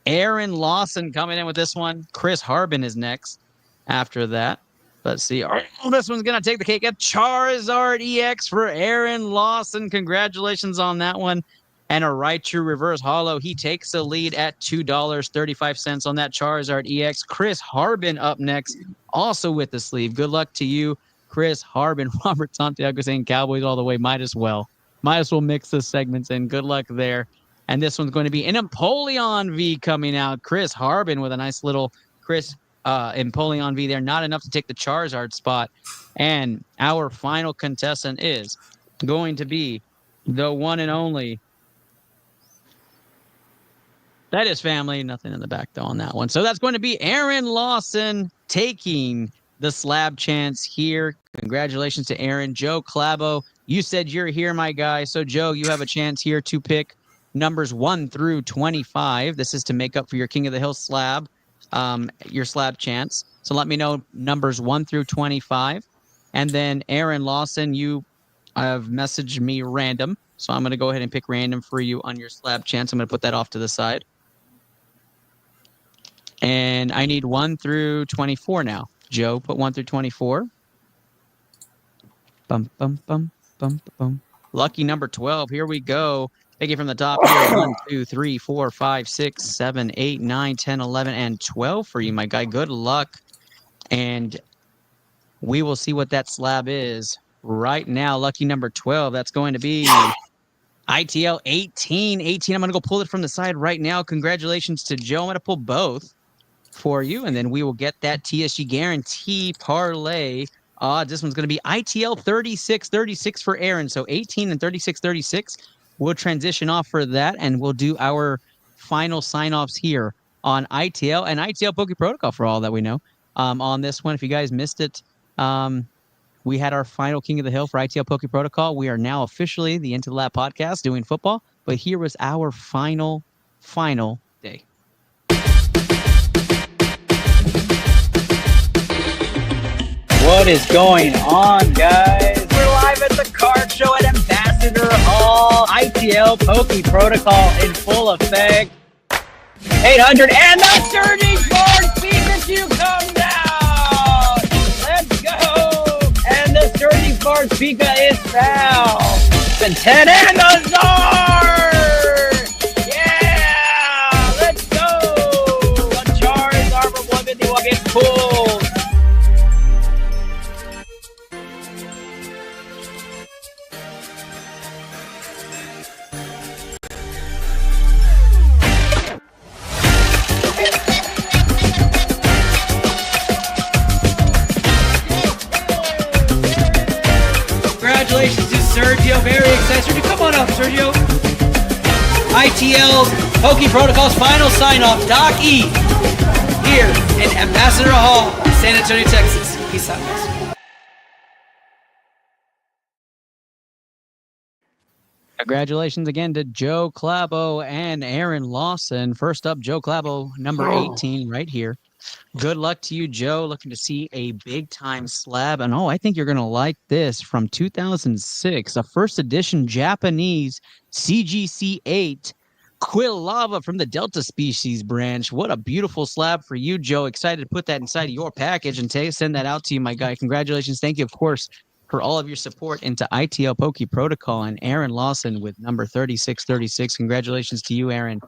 Aaron Lawson coming in with this one. Chris Harbin is next after that. Let's see. Oh, this one's going to take the cake. A Charizard EX for Aaron Lawson. Congratulations on that one. And a Raichu Reverse Hollow. He takes the lead at $2.35 on that Charizard EX. Chris Harbin up next, also with the sleeve. Good luck to you, Chris Harbin. Robert Santiago saying Cowboys all the way. Might as well mix the segments in. Good luck there. And this one's going to be an Empoleon V coming out. Chris Harbin with a nice little Empoleon V there. Not enough to take the Charizard spot. And our final contestant is going to be the one and only. That is family. Nothing in the back, though, on that one. So that's going to be Aaron Lawson taking the slab chance here. Congratulations to Aaron. Joe Clabo, you said you're here, my guy. So, Joe, you have a chance here to pick numbers 1 through 25. This is to make up for your King of the Hill slab, your slab chance. So let me know numbers 1 through 25. And then Aaron Lawson, you have messaged me random. So I'm going to go ahead and pick random for you on your slab chance. I'm going to put that off to the side. And I need 1 through 24 now. Joe, put 1 through 24. Bum, bum, bum, bum, bum. Lucky number 12. Here we go. Take it from the top here. 1, 2, 3, 4, 5, 6, 7, 8, 9, 10, 11, and 12 for you, my guy. Good luck. And we will see what that slab is right now. Lucky number 12. That's going to be ITL 18. 18. I'm going to go pull it from the side right now. Congratulations to Joe. I'm going to pull both for you, and then we will get that TSG guarantee parlay. This one's going to be ITL 36-36 for Aaron. So 18 and 36-36. We'll transition off for that, and we'll do our final sign-offs here on ITL and ITL Poke Protocol for all that we know. On this one, if you guys missed it, we had our final King of the Hill for ITL Poke Protocol. We are now officially the Into the Lab podcast doing football, but here was our final day. What is going on, guys? We're live at the card show at Ambassador Hall. ITL Poke Protocol in full effect. 800 and the surging forward Pikachu come down. Let's go. And the surging forward Sports Pika is foul. And 10 and the Zard! Yeah! Let's go! Uncharged, Arbor 151 gets pulled. Congratulations to Sergio. Very excited. Come on up, Sergio. iTL's Pokey Protocol's final sign-off. Doc E. Here in Ambassador Hall, San Antonio, Texas. Peace out, guys. Congratulations again to Joe Clabo and Aaron Lawson. First up, Joe Clabo, number 18, right here. Good luck to you, Joe. Looking to see a big-time slab. And, I think you're going to like this from 2006, a first edition Japanese CGC-8 Quilava from the Delta species branch. What a beautiful slab for you, Joe. Excited to put that inside of your package and send that out to you, my guy. Congratulations. Thank you, of course, for all of your support into ITL Pokey Protocol. And Aaron Lawson with number 3636. Congratulations to you, Aaron.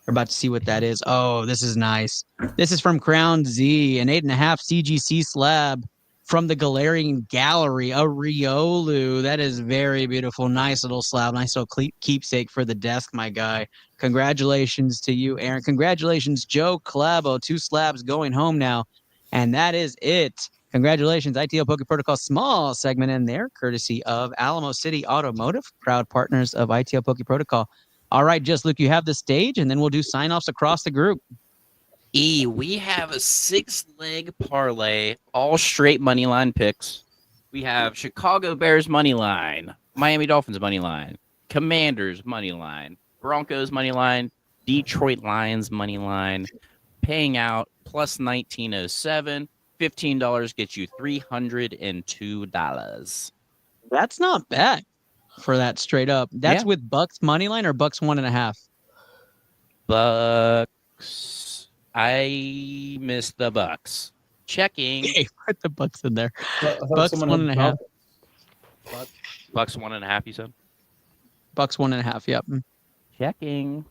We're about to see what that is. Oh, this is nice. This is from Crown Z, an 8.5 CGC slab from the Galarian Gallery, a Riolu. That is very beautiful. Nice little slab. Nice little keepsake for the desk, my guy. Congratulations to you, Aaron. Congratulations, Joe Clabo. 2 slabs going home now. And that is it. Congratulations, ITL Pokey Protocol small segment in there, courtesy of Alamo City Automotive, proud partners of ITL Pokey Protocol. All right, Just Luke, you have the stage, and then we'll do sign-offs across the group. We have a 6-leg parlay, all straight money line picks. We have Chicago Bears money line, Miami Dolphins money line, Commanders money line, Broncos money line, Detroit Lions money line, paying out plus 1907. $15 gets you $302. That's not bad for that straight up. That's with Bucks money line or Bucks 1.5? Bucks. I missed the Bucks. Checking. Hey, put the Bucks in there. Bucks 1.5. Bucks 1.5, you said? Bucks 1.5, yep. Checking.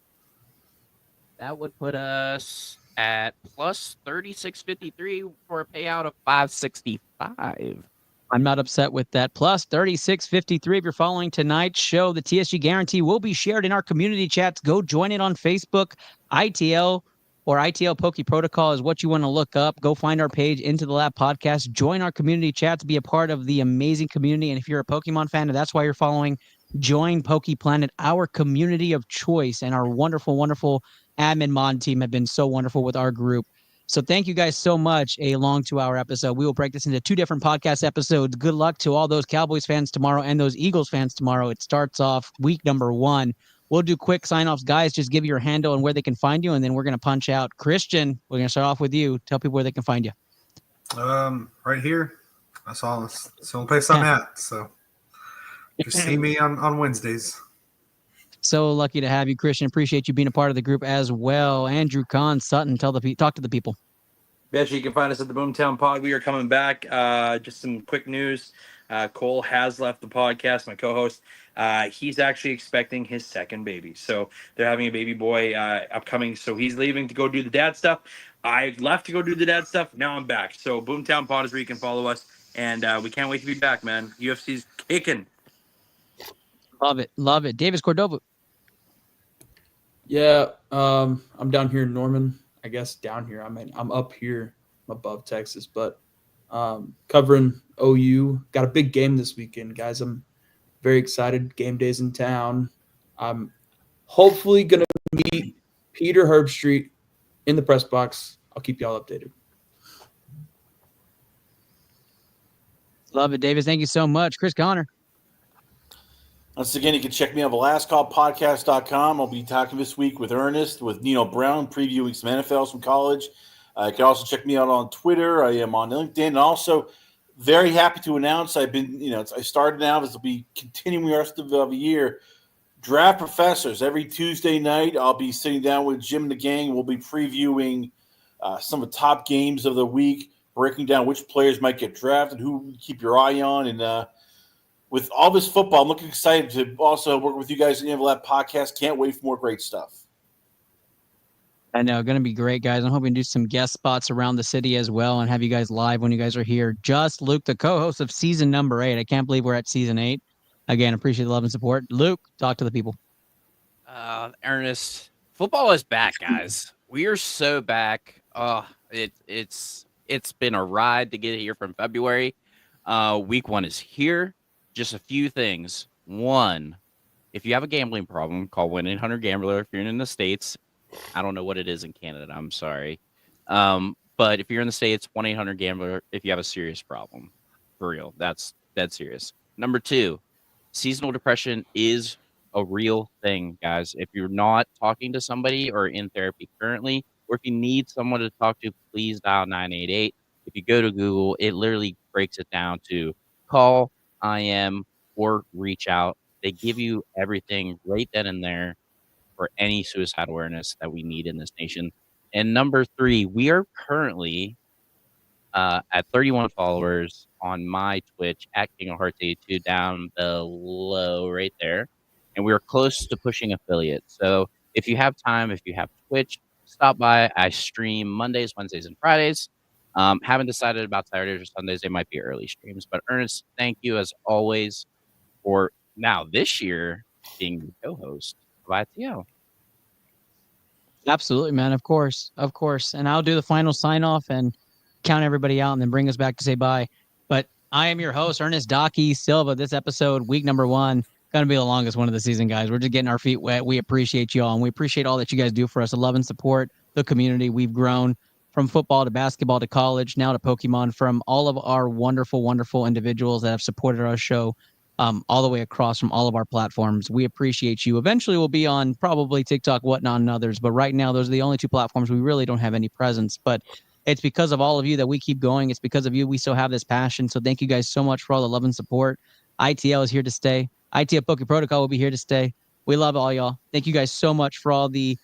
That would put us at plus 36.53 for a payout of 565. I'm not upset with that. Plus 36.53 if you're following tonight's show. The TSG guarantee will be shared in our community chats. Go join it on Facebook. ITL or ITL Pokey Protocol is what you want to look up. Go find our page, Into the Lab Podcast. Join our community chats. Be a part of the amazing community. And if you're a Pokemon fan and that's why you're following, join Poke Planet, our community of choice. And our wonderful, wonderful admin mod team have been so wonderful with our group. So thank you guys so much. A long 2-hour episode. We will break this into 2 different podcast episodes. Good luck to all those Cowboys fans tomorrow and those Eagles fans tomorrow. It starts off week number 1. We'll do quick sign-offs. Guys, just give your handle and where they can find you, and then we're going to punch out. Christian, we're going to start off with you. Tell people where they can find you. Right here. That's all. It's the only place I'm at. So just see me on Wednesdays. So lucky to have you, Christian. Appreciate you being a part of the group as well. Andrew Kahn Sutton, talk to the people. Yes, you can find us at the Boomtown Pod. We are coming back. Just some quick news. Cole has left the podcast, my co-host. He's actually expecting his second baby. So they're having a baby boy upcoming. So he's leaving to go do the dad stuff. I left to go do the dad stuff. Now I'm back. So Boomtown Pod is where you can follow us. And we can't wait to be back, man. UFC's kicking. Love it. Love it. Davis Cordova. Yeah, I'm down here in Norman. I guess down here. I mean, I'm up here above Texas, but covering OU. Got a big game this weekend, guys. I'm very excited. Game day's in town. I'm hopefully going to meet Peter Herbstreit in the press box. I'll keep y'all updated. Love it, Davis. Thank you so much. Chris Connor. Once again, you can check me on thelastcallpodcast.com. I'll be talking this week with Ernest, with Nino Brown, previewing some NFLs from college. You can also check me out on Twitter. I am on LinkedIn. And also, very happy to announce I started now. This will be continuing the rest of the year. Draft Professors. Every Tuesday night, I'll be sitting down with Jim and the gang. We'll be previewing some of the top games of the week, breaking down which players might get drafted, who keep your eye on, and with all this football, I'm looking excited to also work with you guys in the Lab podcast. Can't wait for more great stuff. I know, going to be great, guys. I'm hoping to do some guest spots around the city as well and have you guys live when you guys are here. Just Luke, the co-host of season number 8. I can't believe we're at season 8. Again, appreciate the love and support. Luke, talk to the people. Ernest, football is back, guys. We are so back. It's been a ride to get here from February. Week 1 is here. Just a few things. One, if you have a gambling problem, call 1-800-GAMBLER. If you're in the States, I don't know what it is in Canada. I'm sorry. But if you're in the States, 1-800-GAMBLER if you have a serious problem. For real. That's dead serious. Number 2, seasonal depression is a real thing, guys. If you're not talking to somebody or in therapy currently, or if you need someone to talk to, please dial 988. If you go to Google, it literally breaks it down to call, IM, or reach out. They give you everything right then and there for any suicide awareness that we need in this nation. And number 3, we are currently at 31 followers on my Twitch at King of Hearts 82 down below right there. And we're close to pushing affiliate. So if you have time, if you have Twitch, stop by. I stream Mondays, Wednesdays, and Fridays. Haven't decided about Saturdays or Sundays. They might be early streams. But Ernest, thank you as always for now this year being the co-host of ITL. Absolutely, man. Of course. Of course. And I'll do the final sign off and count everybody out and then bring us back to say bye. But I am your host, Ernest Docky Silva. This episode, week number 1, going to be the longest one of the season, guys. We're just getting our feet wet. We appreciate you all, and we appreciate all that you guys do for us. The love and support, the community. We've grown from football to basketball to college, now to Pokemon, from all of our wonderful, wonderful individuals that have supported our show all the way across from all of our platforms. We appreciate you. Eventually, we'll be on probably TikTok, whatnot, and others. But right now, those are the only 2 platforms we really don't have any presence. But it's because of all of you that we keep going. It's because of you we still have this passion. So thank you guys so much for all the love and support. ITL is here to stay. ITL Poke Protocol will be here to stay. We love all y'all. Thank you guys so much for all the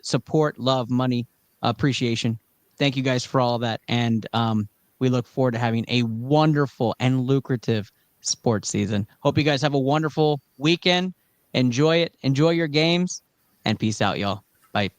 support, love, money, appreciation. Thank you guys for all of that. And we look forward to having a wonderful and lucrative sports season. Hope you guys have a wonderful weekend. Enjoy it. Enjoy your games. And peace out, y'all. Bye.